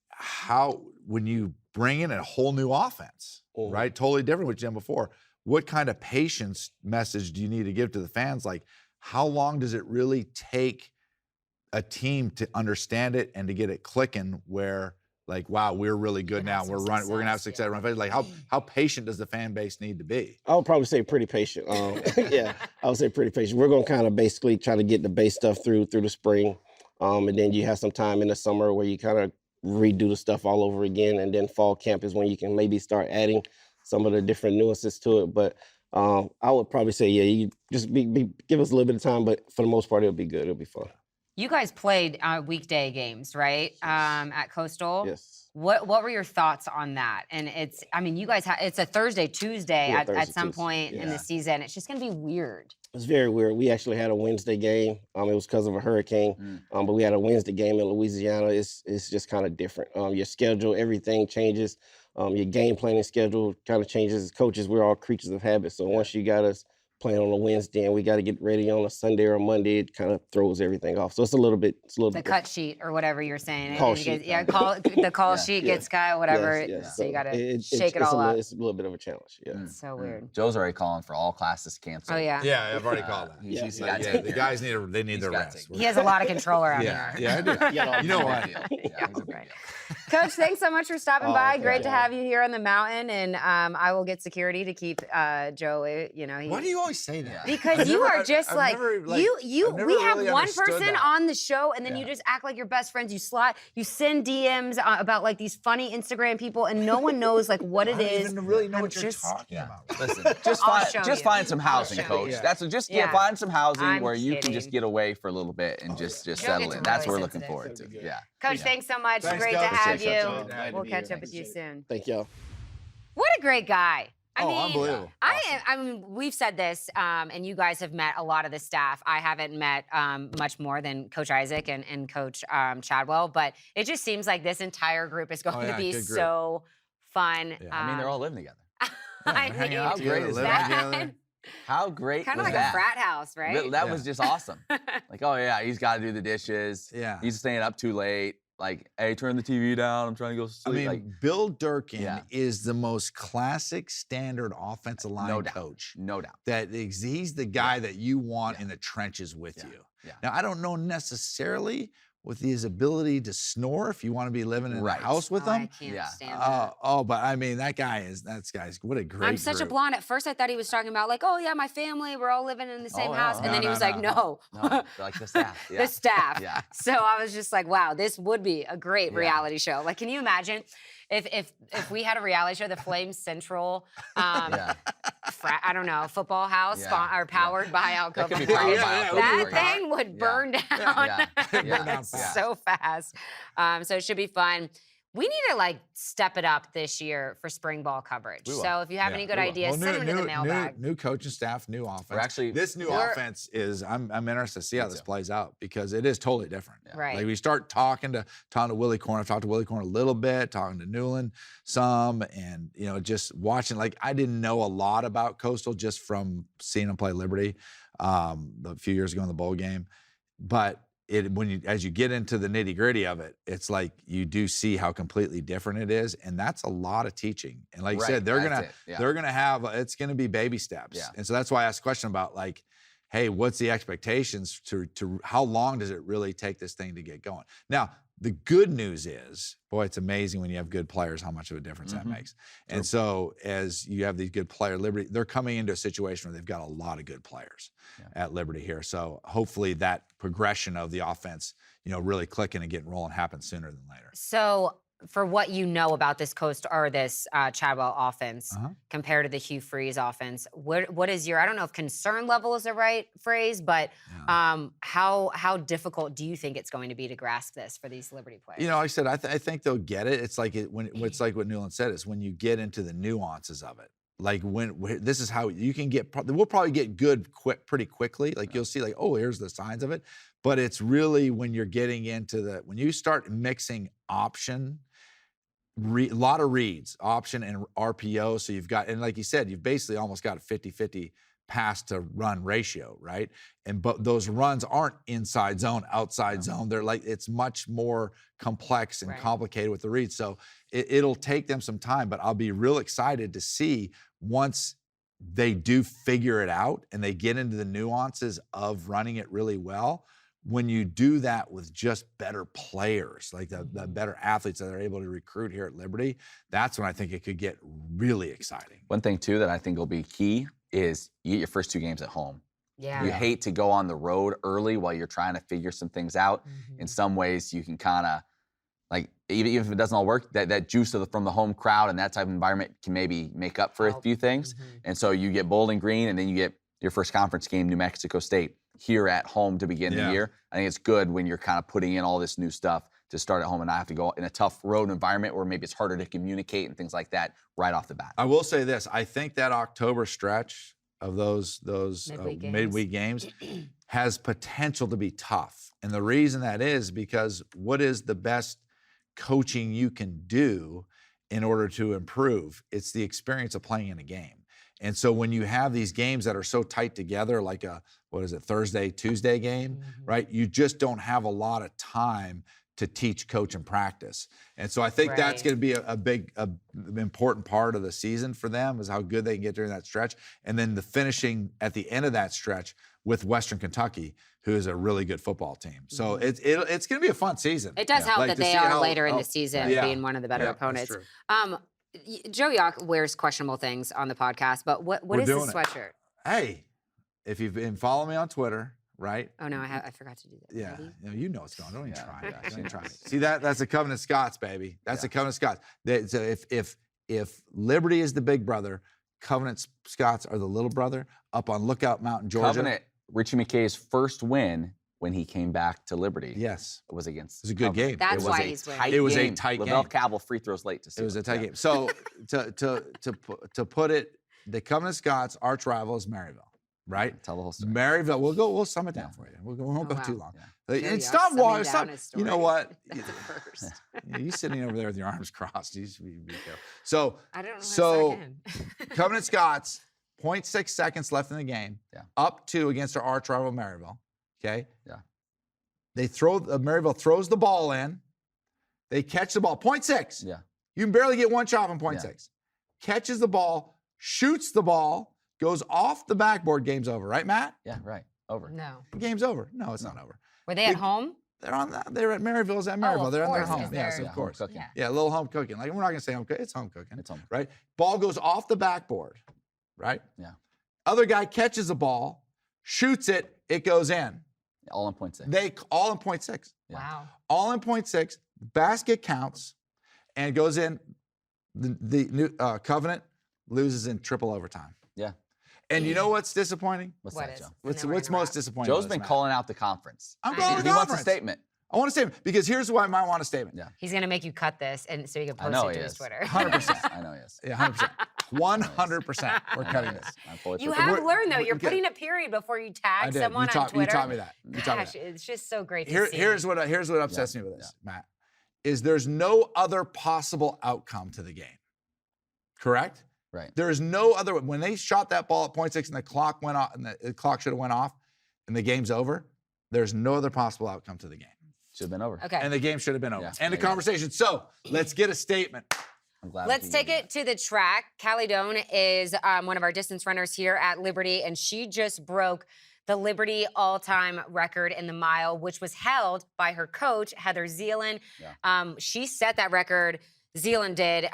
How, when you bring in a whole new offense, right, totally different with Jim before, what kind of patience message do you need to give to the fans? Like, how long does it really take a team to understand it and to get it clicking where, like, wow, we're really good now. We're going to have success. Like, how patient does the fan base need to be? I would probably say pretty patient. Yeah, I would say pretty patient. We're going to kind of basically try to get the base stuff through the spring. And then you have some time in the summer where you kind of redo the stuff all over again. And then fall camp is when you can maybe start adding some of the different nuances to it. But I would probably say, yeah, you just give us a little bit of time. But for the most part, it'll be good. It'll be fun. You guys played weekday games, right? At Coastal. Yes. What were your thoughts on that? And you guys it's a Thursday, Tuesday at some point in the season. It's just gonna be weird. It's very weird. We actually had a Wednesday game. It was because of a hurricane. But we had a Wednesday game in Louisiana. It's just kind of different. Your schedule, everything changes. Your game planning schedule kind of changes. As coaches, we're all creatures of habit. So once you got us playing on a Wednesday and we got to get ready on a Sunday or a Monday, it kind of throws everything off. So it's a little bit the cut sheet or whatever you're saying. Call sheet. The call sheet gets cut, whatever. Yes. So you got to shake it all up. It's a little bit of a challenge. Yeah. It's so weird. Joe's already calling for all classes canceled. Oh yeah. Yeah, I've already called that. The guys need their rest. He has a lot of control around here. Yeah, I do. You know what? Coach, thanks so much for stopping by. Great to have you here on the mountain, and I will get security to keep Joe. Why do you always say that? Because you are just we have one person on the show, and then you just act like you're best friends. You send DMs about like these funny Instagram people, and no one knows like what it is. I don't even really know what you're talking about. Listen, just find some housing, Coach. That's find some housing where you can just get away for a a little bit and just settle in. That's what we're looking forward to. Yeah. Coach, thanks so much. Great to have you. We'll catch up with you soon. Thank y'all. What a great guy. I mean, unbelievable. I mean, we've said this, and you guys have met a lot of the staff. I haven't met much more than Coach Isaac and Coach Chadwell, but it just seems like this entire group is going to be so fun. Yeah. I mean, they're all living together. I mean, how great is that? How great kind of was like that? A frat house, right? That was just awesome. Like, oh yeah, he's got to do the dishes. Yeah. He's staying up too late. Like, hey, turn the TV down. I'm trying to go sleep. I mean, Bill Durkin is the most classic standard offensive line coach. No doubt. That he's the guy that you want in the trenches with you. Yeah. Now, I don't know necessarily with his ability to snore if you want to be living in a house with him. I can't stand that. But I mean, that guy's, what a great I'm such group. a blonde. At first, I thought he was talking about like, oh yeah, my family, we're all living in the same house. And then he was like, no. Like the staff. The staff. Yeah. So I was just like, wow, this would be a great reality show. Like, can you imagine if we had a reality show, the Flames Central, I don't know, football house or powered by Alcova Mortgage. That thing would burn down so fast. So it should be fun. We need to like step it up this year for spring ball coverage. So if you have any good ideas, send them to the mailbag. New coaching staff, new offense. This new offense is, I'm interested to see how this plays out because it is totally different. Right. Like we start talking to Willie Corn. I've talked to Willie Corn a little bit, talking to Newland some, and just watching. Like I didn't know a lot about Coastal just from seeing him play Liberty a few years ago in the bowl game, but as you get into the nitty-gritty of it, it's like you do see how completely different it is, and that's a lot of teaching. And like you said, they're gonna have it's gonna be baby steps. And so that's why I asked a question about like, hey, what's the expectations to how long does it really take this thing to get going? Now, The good news is, boy, it's amazing when you have good players how much of a difference that makes. And so as you have these good players, Liberty, they're coming into a situation where they've got a lot of good players at Liberty here. So hopefully that progression of the offense, really clicking and getting rolling happens sooner than later. So for what you know about this this Chadwell offense compared to the Hugh Freeze offense, what is your, I don't know if concern level is the right phrase, but how difficult do you think it's going to be to grasp this for these Liberty players? Like I said, I think they'll get it. It's like it's like what Newland said, is when you get into the nuances of it. Like this is how you can get, we'll probably get good pretty quickly. Like you'll see like, oh, here's the signs of it. But it's really when you're getting into when you start mixing option, a lot of reads, option and RPO. So you've got, and like you said, you've basically almost got a 50-50 pass to run ratio, right? But those runs aren't inside zone, outside zone. They're like, it's much more complex and complicated with the reads. So it'll take them some time, but I'll be real excited to see once they do figure it out and they get into the nuances of running it really well. When you do that with just better players, like the better athletes that are able to recruit here at Liberty, that's when I think it could get really exciting. One thing, too, that I think will be key is you get your first 2 games at home. Yeah. You hate to go on the road early while you're trying to figure some things out. In some ways, you can kind of, like, even if it doesn't all work, that juice from the home crowd and that type of environment can maybe make up for a few things. And so you get Bowling Green, and then you get your first conference game, New Mexico State, here at home to begin the year. I think it's good when you're kind of putting in all this new stuff to start at home and not have to go in a tough road environment where maybe it's harder to communicate and things like that right off the bat. I will say this. I think that October stretch of those midweek games has potential to be tough. And the reason that is because what is the best coaching you can do in order to improve? It's the experience of playing in a game. And so when you have these games that are so tight together, like a, Thursday, Tuesday game, right? You just don't have a lot of time to teach, coach, and practice. And so I think that's going to be a big, important part of the season for them, is how good they can get during that stretch. And then the finishing at the end of that stretch with Western Kentucky, who is a really good football team. So it's going to be a fun season. It does help that they are later in the season, being one of the better opponents. Joe Yock wears questionable things on the podcast, but what is this sweatshirt? Hey, if you've been following me on Twitter, right? Oh no, I forgot to do that. Yeah, you know what's going on. Don't even try. Don't even try. See that's the Covenant Scots, baby. That's the Covenant Scots. So if Liberty is the big brother, Covenant Scots are the little brother up on Lookout Mountain, Georgia. Covenant, Richie McKay's first win when he came back to Liberty. Yes. It was against. It was a good game. That's why he's winning. It was a tight game. Lavelle Cabell free throws late to see. It was a tight game. So to put it, the Covenant Scots arch rival is Maryville, right? Tell the whole story. Maryville. We'll sum it down for you. We won't go too long. And stop. You know what? That's a first. You sitting over there with your arms crossed. You should be careful. So I don't know how to Covenant Scots, 0.6 seconds left in the game. Yeah. Up 2 against our arch rival Maryville. Okay. Yeah. They Maryville throws the ball in. They catch the ball. 0.6. Yeah. You can barely get one shot from 0.6. Catches the ball, shoots the ball, goes off the backboard. Game's over, right, Matt? Yeah, right. Over. No. Game's over. No, it's not over. Were they at home? They're at Maryville's at Maryville. They're at their home. Yes, of course. Home cooking. Yeah, a little home cooking. Like, we're not going to say home cooking. It's home cooking. It's home. Right? Ball goes off the backboard, right? Yeah. Other guy catches the ball, shoots it, it goes in. All in 0.6. They all in 0.6. Yeah. Wow. All in 0.6. Basket counts and goes in. The new Covenant loses in triple overtime. Yeah. And you know what's disappointing? What's that, Joe? What's most disappointing? Joe's been calling out the conference. I'm calling the He conference. wants a statement. I want a statement because here's why I might want a statement. Yeah. He's gonna make you cut this, and so you can post it to his Twitter. 100%. I know he is. Yeah, 100%. 100%. We're cutting this. You have learned though. You're putting a period before you tag someone on Twitter. You taught me that. Gosh, it's just so great to see. Here's what upsets me with this, Matt, is there's no other possible outcome to the game. Correct? Right. There is no other. When they shot that ball at 0.6 and the clock went off, and the clock should have went off, and the game's over, there's no other possible outcome to the game. Should have been over. Okay. And the game should have been over. Yeah, End of conversation. So let's get a statement. I'm glad. Let's take it to the track. Callie Doan is one of our distance runners here at Liberty, and she just broke the Liberty all-time record in the mile, which was held by her coach, Heather Zeeland. Yeah. She set that record, Zeeland did,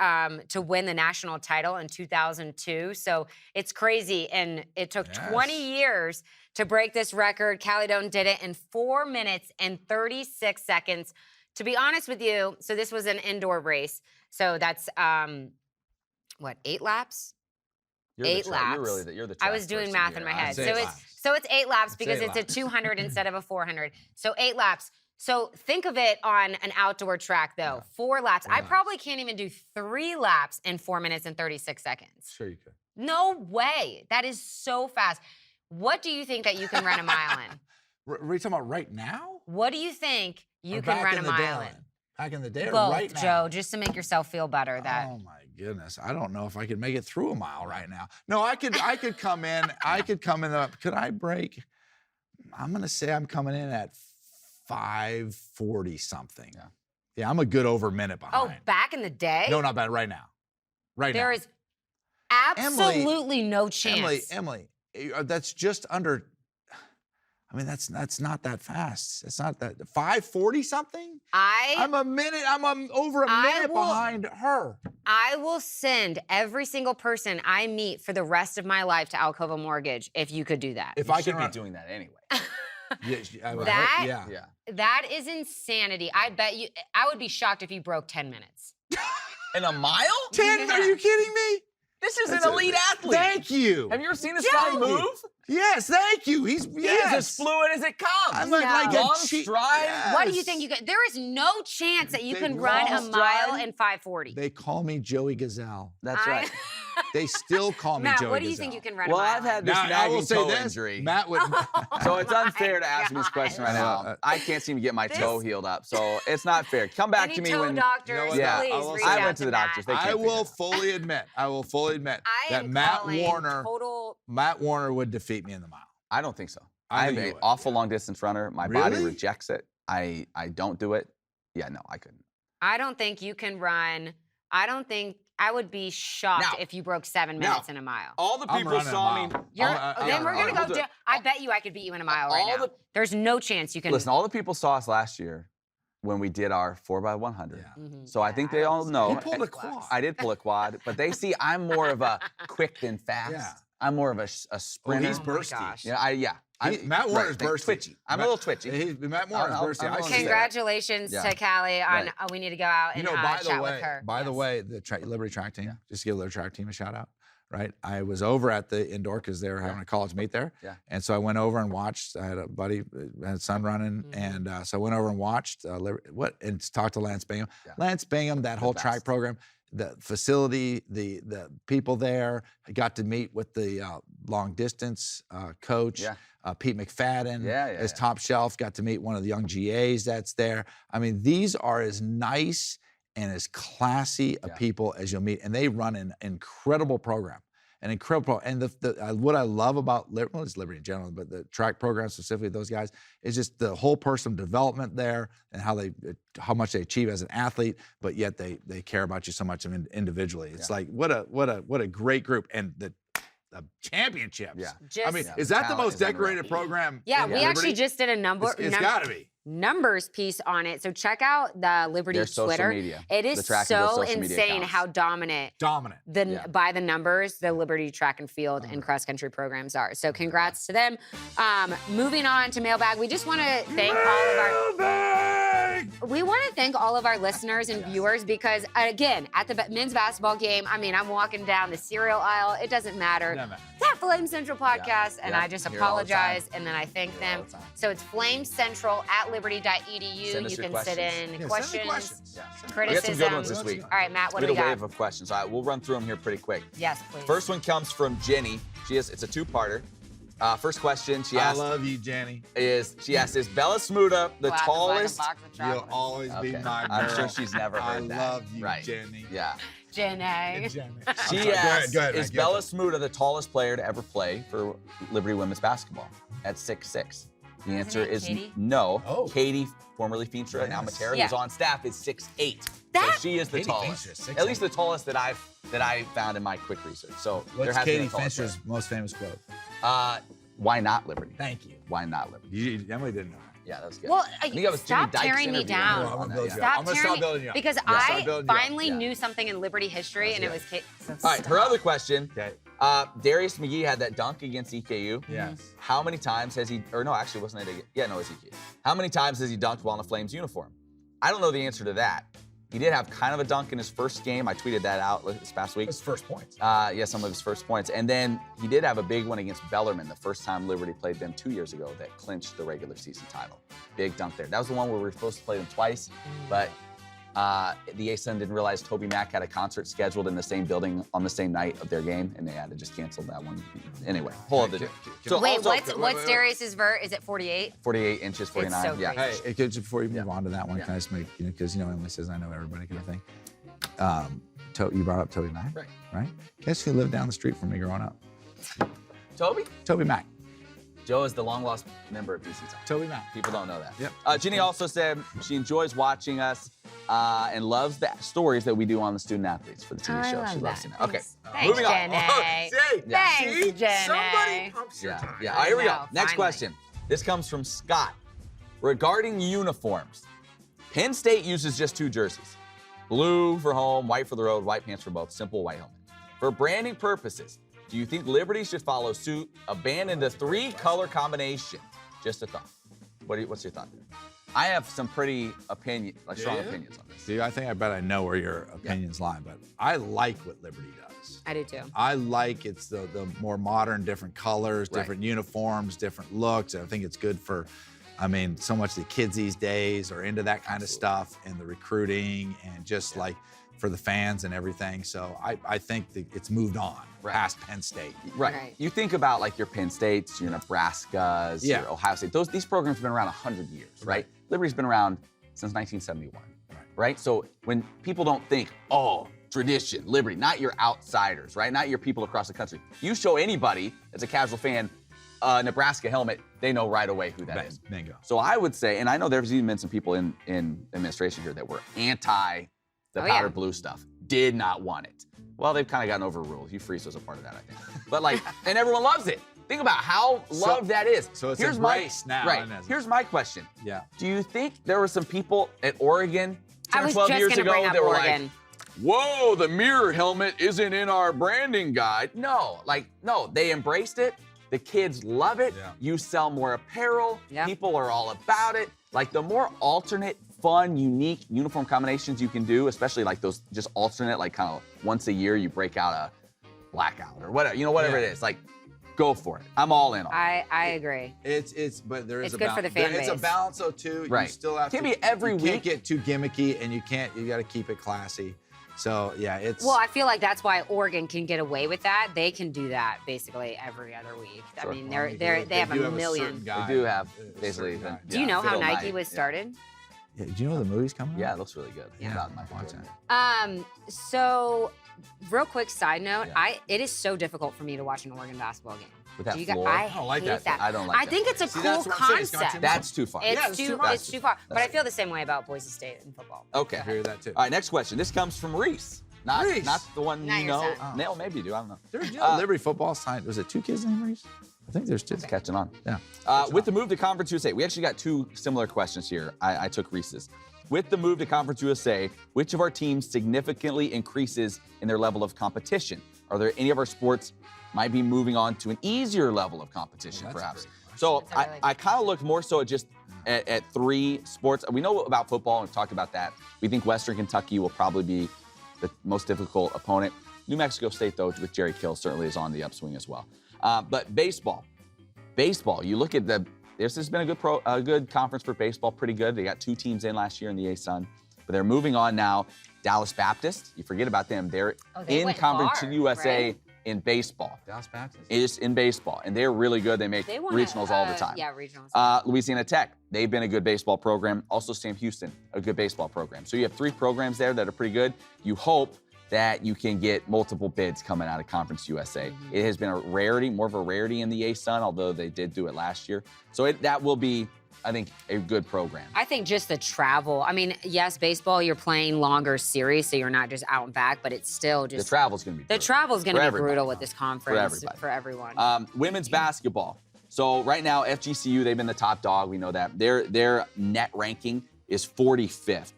to win the national title in 2002. So it's crazy. And it took 20 years to break this record. Callie Doan did it in 4 minutes and 36 seconds. To be honest with you, so this was an indoor race. So that's, 8 laps? You're 8 laps. You're the I was doing math in my head. So it's 8 laps because it's a 200 instead of a 400. So 8 laps. So think of it on an outdoor track, though. 4 laps. I probably can't even do 3 laps in 4 minutes and 36 seconds. Sure you could. No way. That is so fast. What do you think that you can run a mile in? Are you talking about right now? What do you think you can run a mile in? Back in the day, Both, right now? Joe, just to make yourself feel better. Oh my goodness, I don't know if I could make it through a mile right now. No, I could come in. Could I break? I'm gonna say I'm coming in at 5:40 something. Yeah, I'm a good over minute behind. Oh, back in the day? No, not bad. Right now. There is absolutely no chance. Emily, that's just under. I mean, that's not that fast. It's not that 5:40 something. I'm over a minute behind her. I will send every single person I meet for the rest of my life to Alcova Mortgage if you could do that. If I should be doing that anyway. That is insanity. I bet you. I would be shocked if you broke 10 minutes. In a mile? 10? Are you kidding me? This is an elite athlete. Thank you. Have you ever seen this guy move? Yes, thank you. He's as fluid as it comes. I'm like long stride. Yes. What do you think you can? There is no chance that you can run a mile in 5:40. They call me Joey Gazelle. That's right. They still call me Matt, Joey Gazelle. what do you think you can run a Well, mile I've had this nagging toe injury. Matt would. So it's unfair to ask me this question right now. I can't seem to get my toe healed up, so it's not fair. Come back to me when. Doctors, please reach I out went to the doctors. I will fully admit that Matt Warner would defeat me in the mile. I don't think so. I'm an awful long distance runner. My body rejects it. I don't do it. Yeah, no, I couldn't. I don't think you can run. I would be shocked if you broke 7 minutes in a mile. All the people saw me. Then we're going to go. I bet you I could beat you in a mile right now. There's no chance you can. Listen, all the people saw us last year when we did our 4x100. Yeah. So I think they all know. You pulled a quad. I did pull a quad, but they see I'm more of a quick than fast. Yeah. I'm more of a sprinter. Oh, he's bursty. Matt Warner's bursty. Twitchy. I'm a little twitchy. Matt Warner's bursty. Congratulations to Callie on we need to go out and chat with her. By the way, the Liberty track team, just give the track team a shout out. Right, I was over at the indoor because they were having a college meet there, and so I went over and watched. I had a buddy, had son running, and so I went over and watched and talked to Lance Bingham. Yeah. Lance Bingham, that whole track program, the facility, the people there. I got to meet with the long distance coach, Pete McFadden, as top shelf. Got to meet one of the young GAs that's there. I mean, these are as nice and as classy a people as you'll meet, and they run an incredible program, And what I love about Liberty in general, but the track program specifically, those guys, is just the whole personal development there and how much they achieve as an athlete, but yet they care about you so much individually. It's like what a great group, and the championships. Yeah. I mean, is that the most decorated program? Yeah, we actually just did a It's got to be. Numbers piece on it. So check out the Liberty Twitter. Media. It is so insane how dominant by the numbers the Liberty track and field and cross country programs are. So congrats to them. Moving on to mailbag, we just want to thank all of our listeners and viewers because again, at the men's basketball game, I mean, I'm walking down the cereal aisle. It doesn't matter. That Flame Central podcast, and I just apologize, and then I thank them. So it's Flame Central at liberty.edu. You can sit in questions, criticism. We got some good ones this week. All right, Matt, what do we got? We had a wave of questions. All right, we'll run through them here pretty quick. Yes, please. First one comes from Jenny. It's a two-parter. First question she asked. I love you, Jenny. Is Bella Smuda the tallest? You'll always be my girl. I'm sure she's never heard that. I love you, Jenny. Yeah. Jenny. She asked, is Bella Smuda the tallest player to ever play for Liberty women's basketball at 6'6"? The answer is no. Oh. Katie, formerly Feenstra, now Matera, who's on staff, is 6'8". So she is the tallest. At least the tallest that I found in my quick research. So what's Katie Fincher's most famous quote? Why not Liberty? Thank you. Why not Liberty? Emily didn't know that. Yeah, that was good. Well, I think that was stop Jimmy Dykes tearing me interview down. on that, yeah. Stop I'm gonna tearing start me building you up. because Start I building you up. finally knew something in Liberty history, and it was so All right, her other question. Okay. Darius McGee had that dunk against EKU. Yes. How many times has he, or no, actually, wasn't it? Yeah, no, it was EKU. How many times has he dunked while in a Flames uniform? I don't know the answer to that. He did have kind of a dunk in his first game. I tweeted that out this past week. His first points. Yeah, some of his first points. And then he did have a big one against Bellarmine the first time Liberty played them 2 years ago that clinched the regular season title. Big dunk there. That was the one where we were supposed to play them twice, but the ASUN didn't realize Toby Mack had a concert scheduled in the same building on the same night of their game, and they had to just cancel that one. Anyway, whole other day. So wait, what's Darius's vert? Is it 48? 48 inches, 49. It's so yeah. crazy. Hey, just before you move on to that one, can I just make, because Emily says I know everybody kind of thing. You brought up Toby Mack, right? Guess who lived down the street from me growing up? Toby? Toby Mack. Joe is the long-lost member of DC Talk. Toby Mack. People don't know that. Yep. Ginny also said she enjoys watching us and loves the stories that we do on the student athletes for the TV show. She loves seeing that. Okay, moving on. Jenny. Thanks, Jenny. Somebody pumps your tires. Yeah. All right, here we go. No, Next finally. question. This comes from Scott. Regarding uniforms, Penn State uses just 2 jerseys. Blue for home, white for the road, white pants for both, simple white helmet. For branding purposes, do you think Liberty should follow suit, abandon the 3-color combination? Just a thought. What's your thought there? I have some pretty strong opinions on this. See, I think I bet I know where your opinions lie, but I like what Liberty does. I do too. I like it's the more modern, different colors, different uniforms, different looks. I think it's good for, so much the kids these days are into that kind of stuff and the recruiting and just like for the fans and everything. So I think that it's moved on past Penn State. Right. You think about like your Penn States, your Nebraskas, your Ohio State. These programs have been around 100 years, right? Liberty's been around since 1971, right? So when people don't think, oh, tradition, Liberty, not your outsiders, right? Not your people across the country. You show anybody as a casual fan a Nebraska helmet, they know right away who that is. Bingo. So I would say, and I know there's even been some people in administration here that were anti the powder blue stuff, did not want it. Well, they've kind of gotten overruled. Hugh Freeze was a part of that, I think. But and everyone loves it. Think about how loved that is. So it's embraced now. Right. Here's my question. Yeah. Do you think there were some people at Oregon 10 or 12 years ago that were like, whoa, the mirror helmet isn't in our branding guide? No, no, they embraced it. The kids love it. Yeah. You sell more apparel. Yeah. People are all about it. Like the more alternate, fun, unique uniform combinations you can do, especially like those just alternate, like kind of once a year you break out a blackout or whatever, whatever it is. Like, go for it. I'm all in on it. I agree. But there is it's good for the fan base. It's a balance though too. Right. You still have can't be every week. You can't get too gimmicky, and you got to keep it classy. So yeah, it's. Well, I feel like that's why Oregon can get away with that. They can do that basically every other week. Sure. I mean, they have a million. They do have basically. Do you know how Nike was started? Yeah. Do you know the movie's coming? Yeah, it looks really good. Yeah. Watching. So, real quick side note, it is so difficult for me to watch an Oregon basketball game. With that floor? I don't like that. I don't like that. I think it's a cool concept. That's too far. It's too far. But I feel the same way about Boise State in football. Okay. I hear that too. All right, next question. This comes from Reese. Not the one not you know. Oh. No, maybe you do. I don't know. There's Liberty football signed. Was it 2 kids named Reese? I think there's 2. It's catching on. Yeah. With the move to Conference USA, we actually got 2 similar questions here. I took Reese's. With the move to Conference USA, which of our teams significantly increases in their level of competition? Are there any of our sports might be moving on to an easier level of competition, perhaps? So I kind of looked more so just at 3 sports. We know about football, and we've talked about that. We think Western Kentucky will probably be the most difficult opponent. New Mexico State, though, with Jerry Kill, certainly is on the upswing as well. But baseball, you look at this has been a good conference for baseball, pretty good. They got 2 teams in last year in the ASUN, but they're moving on now. Dallas Baptist, you forget about them. They're in Conference USA in baseball. Dallas Baptist? Is in baseball, and they're really good. They make regionals all the time. Yeah, regionals. Louisiana Tech, they've been a good baseball program. Also Sam Houston, a good baseball program. So you have 3 programs there that are pretty good. You hope that you can get multiple bids coming out of Conference USA. Mm-hmm. It has been a rarity, more of a rarity in the ASUN, although they did do it last year. So that will be, I think, a good program. I think just the travel. I mean, yes, baseball, you're playing longer series, so you're not just out and back, but it's still just... The travel's going to be brutal. The travel's going to be brutal with this conference for everyone. Women's basketball. So right now, FGCU, they've been the top dog. We know that. Their net ranking is 45th.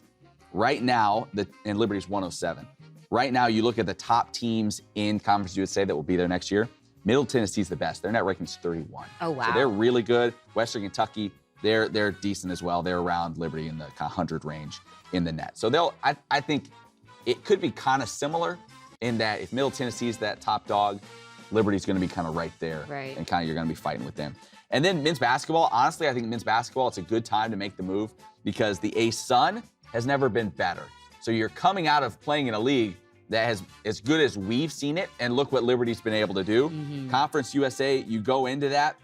Right now, and Liberty's 107. Right now, you look at the top teams in Conference USA that will be there next year. Middle Tennessee's the best. Their net ranking is 31. Oh, wow. So they're really good. Western Kentucky, they're decent as well. They're around Liberty in the 100 range in the net. So I think it could be kind of similar in that if Middle Tennessee's that top dog, Liberty's going to be kind of right there. Right. And kind of you're going to be fighting with them. And then men's basketball, honestly, I think men's basketball, it's a good time to make the move because the A-Sun has never been better. So you're coming out of playing in a league that has as good as we've seen it, and look what Liberty's been able to do. Mm-hmm. Conference USA, you go into that,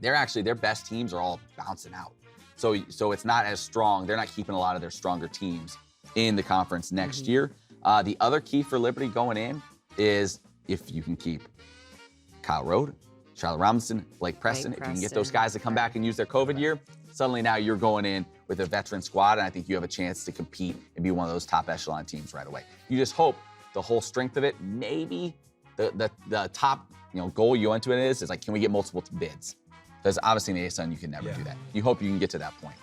their best teams are all bouncing out. So it's not as strong. They're not keeping a lot of their stronger teams in the conference next year. The other key for Liberty going in is if you can keep Kyle Rode, Charlotte Robinson, Blake Preston. If you can get those guys to come back and use their COVID year, suddenly now you're going in with a veteran squad, and I think you have a chance to compete and be one of those top echelon teams right away. You just hope the whole strength of it, maybe the top goal you went to it is like, can we get multiple bids? Because obviously in the A-Sun, you can never do that. You hope you can get to that point.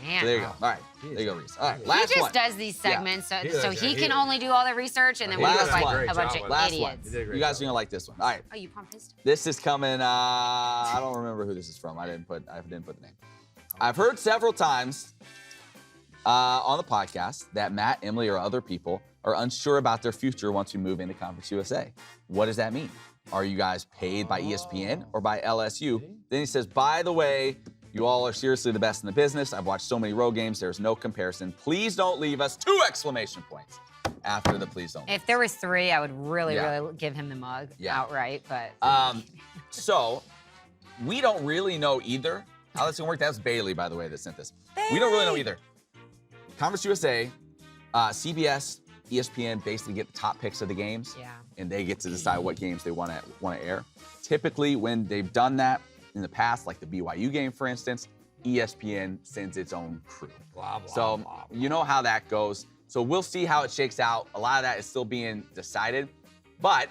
Man. So there you go. All right. There you go, Reese. All right. Last he just one. does these segments so he can does. only do all the research, and then we Last look like one. a bunch of Last idiots. one. You guys are going to like this one. All right. Oh, you pumped his? This is coming, I don't remember who this is from. I didn't put the name. I've heard several times on the podcast that Matt, Emily, or other people are unsure about their future once we move into Conference USA. What does that mean? Are you guys paid by ESPN or by LSU? Then he says, by the way, you all are seriously the best in the business. I've watched so many road games. There's no comparison. Please don't leave us. 2 exclamation points after the please don't. If there was 3, I would really give him the mug outright. But so we don't really know either how this is gonna work. That was Bailey, by the way, that sent this. We don't really know either. Conference USA, CBS, ESPN basically get the top picks of the games, and they get to decide what games they want to air. Typically, when they've done that in the past, like the BYU game, for instance, ESPN sends its own crew. You know how that goes. So we'll see how it shakes out. A lot of that is still being decided, but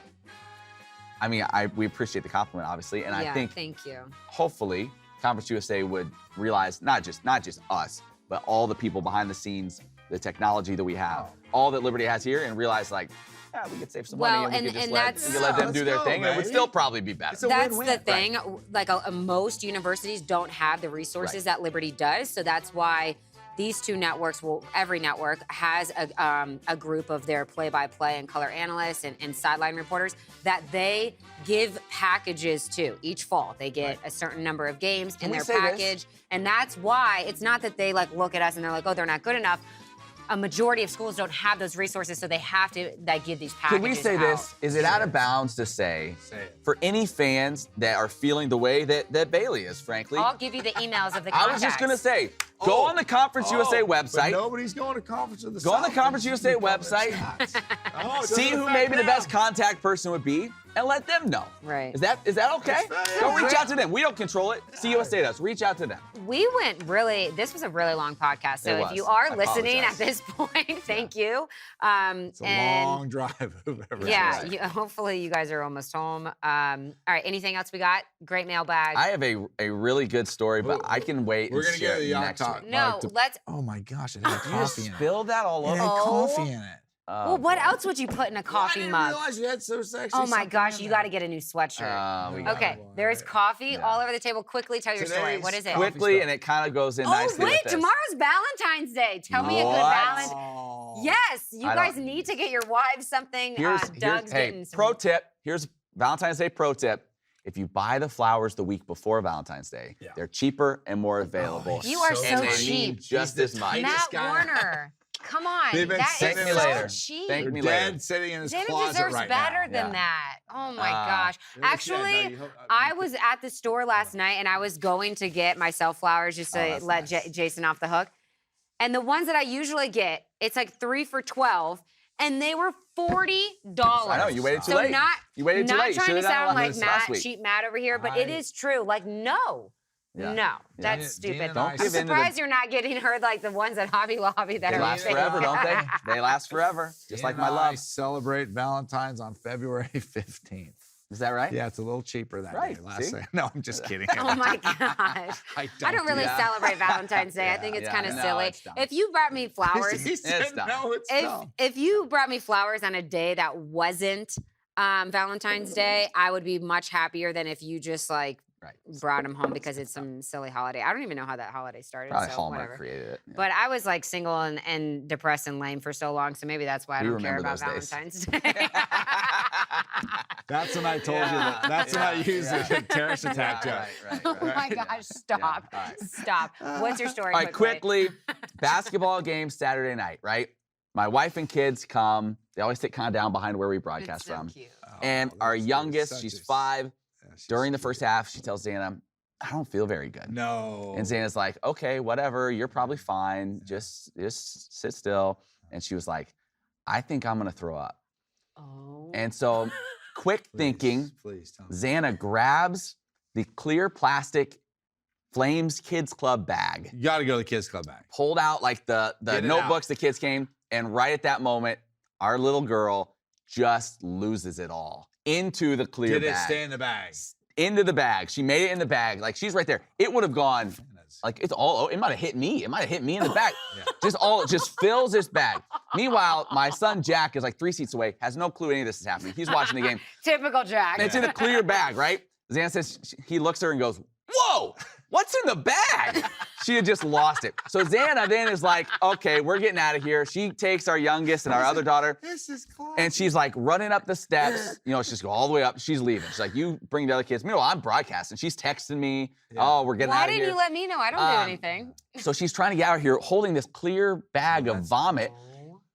I mean, we appreciate the compliment, obviously, and I think thank you. Hopefully, Conference USA would realize not just us, but all the people behind the scenes, the technology that we have, all that Liberty has here, and realize like, we could save some money and we could just let them do their thing, and it would still probably be better. That's the thing. Like most universities don't have the resources that Liberty does, so that's why these 2 networks, every network has a group of their play-by-play and color analysts and sideline reporters that they give packages to each fall. They get a certain number of games in their package, and that's why it's not that they look at us and they're like, oh, they're not good enough. A majority of schools don't have those resources, so they have to give these packages. Can we say this? Is it out of bounds to say for any fans that are feeling the way that Bailey is, frankly? I'll give you the emails of the contacts. I was just going to say, go on the Conference USA website. Nobody's going to Conference of the Go on the Conference USA website. See who maybe the best contact person would be, and let them know. Right. Is that okay? Go reach out to them. We don't control it. CUSA does. Reach out to them. This was a really long podcast. So if you are listening at this point, thank you. It's a long drive. Hopefully you guys are almost home. All right, anything else we got? Great mailbag. I have a really good story, but I can wait. We're going to get the yacht talk. No, let's. Oh my gosh, it had coffee in it. Spill that all over. It had coffee in it. Well, what else would you put in a coffee mug? I didn't realize you had so sexy. Oh my gosh, you got to get a new sweatshirt. Okay, there's coffee all over the table. Quickly tell your story. What is it? Quickly, and it kind of goes in nicely. Oh wait, with this. tomorrow's Valentine's Day. Tell me a good Valentine's. Yes, you guys need to get your wives something. Doug's getting some. Pro tip. Here's Valentine's Day pro tip. If you buy the flowers the week before Valentine's Day, they're cheaper and more available. You are so cheap. Just as much. Matt Warner. Come on, Thank me later. Cheap. Thank me later. Dad's sitting in his David closet deserves right better now. than that. Oh my gosh. Actually, I was at the store last night and I was going to get myself flowers just to let Jason off the hook. And the ones that I usually get, it's like 3 for $12, and they were $40. I know, you waited too late. You waited too late. Not trying to sound like cheap Matt over here, but it is true. Like, no. Yeah. No, that's stupid. Don't I'm give in to surprised you're not getting her like the ones at Hobby Lobby that They are last fake. forever, don't they? They last forever, just like my love. I celebrate Valentine's on February 15th. Is that right? Yeah, it's a little cheaper that Right, day. Last see? day. No, I'm just kidding. Oh my gosh. I don't really celebrate Valentine's Day. I think it's kind of silly. It's dumb. If you brought me flowers, He said It's dumb. no, it's dumb. if you brought me flowers on a day that wasn't Valentine's Day, I would be much happier than if you just like brought them home because it's some silly holiday. I don't even know how that holiday started. Probably so Hallmark whatever. created it. Yeah. But I was like single and depressed and lame for so long, so maybe that's why I We don't care remember about those days. Valentine's Day. That's when I told you that. That's when I used the terrorist attack joke. Oh my gosh, stop. Yeah, all right. Stop. What's your story? All right, quickly. Basketball game Saturday night, right? My wife and kids come. They always sit kind of down behind where we broadcast It's so from. cute. And our youngest, she's 5. Yeah, she's During the sweet. first half, she tells Xana, I don't feel very good. No. And Xana's like, okay, whatever. You're probably fine. Just sit still. And she was like, I think I'm going to throw up. Oh. And so, quick thinking, Please tell me. Xana grabs the clear plastic Flames Kids Club bag, You got to go to the kids club bag. pulled out like the Get it notebooks the kids came, and right at that moment, our little girl just loses it all into the clear Did bag. it stay in the bag? Into the bag. She made it in the bag. Like, she's right there. It would have gone, like, it's all, it might have hit me. It might have hit me in the back. Yeah. Just fills this bag. Meanwhile, my son Jack is like 3 seats away, has no clue any of this is happening. He's watching the game. Typical Jack. And it's in a clear bag, right? Xana says, he looks at her and goes, whoa, what's in the bag? She had just lost it. So Xana then is like, okay, we're getting out of here. She takes our youngest and our other daughter, This is classic. and she's like running up the steps. You know, she's go all the way up. She's leaving. She's like, you bring the other kids. Meanwhile, I'm broadcasting. She's texting me, oh, we're getting Why out of here. didn't you let me know? I don't do anything. So she's trying to get out of here holding this clear bag of vomit.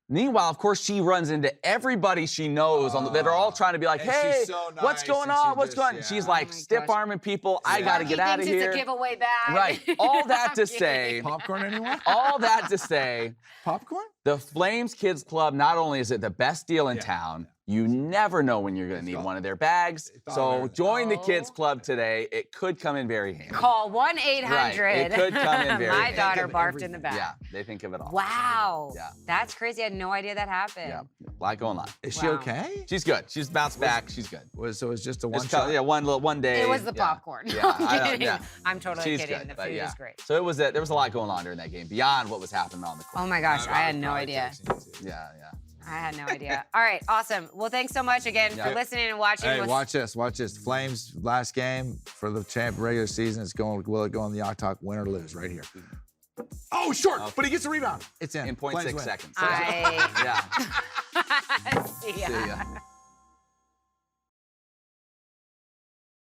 Meanwhile, of course, she runs into everybody she knows that are all trying to be like, And hey, she's so what's nice, going and on? she What's just- going on? yeah. She's like Oh my stiff gosh. arming people. I Yeah. got to He get out of thinks here. It's a giveaway bag. Right. All that to I'm say, kidding. Popcorn, anyone? all that to say, Popcorn? the Flames Kids Club, not only is it the best deal in town, you never know when you're going to need one of their bags. all So everything. join the Kids Club today. It could come in very handy. Call 1-800. Right. It could come in very My handy. daughter Think of barfed in the everything. back. Yeah, they think of it all. Wow. Yeah. That's crazy. I had no idea that happened. Yeah, a lot going on. Is she Wow. okay? She's good. She's bounced back. She's good. So it's just a one It's shot? yeah, one day. It was the yeah. popcorn. Yeah, I'm I know, kidding. yeah. I'm totally She's kidding. good, The but food yeah. is great. So there was a lot going on during that game beyond what was happening on the court. Oh my gosh, I had no idea. Yeah. I had no idea. All right, awesome. Well, thanks so much again Yeah. for listening and watching. Hey, We'll- watch this. Watch this. Flames last game for the regular season. It's going. Will it go in the yacht talk? Win or lose? Right here. Oh, short, but he gets a rebound. It's in. In Flames 0.6 win. seconds. I Yeah. see ya. See ya.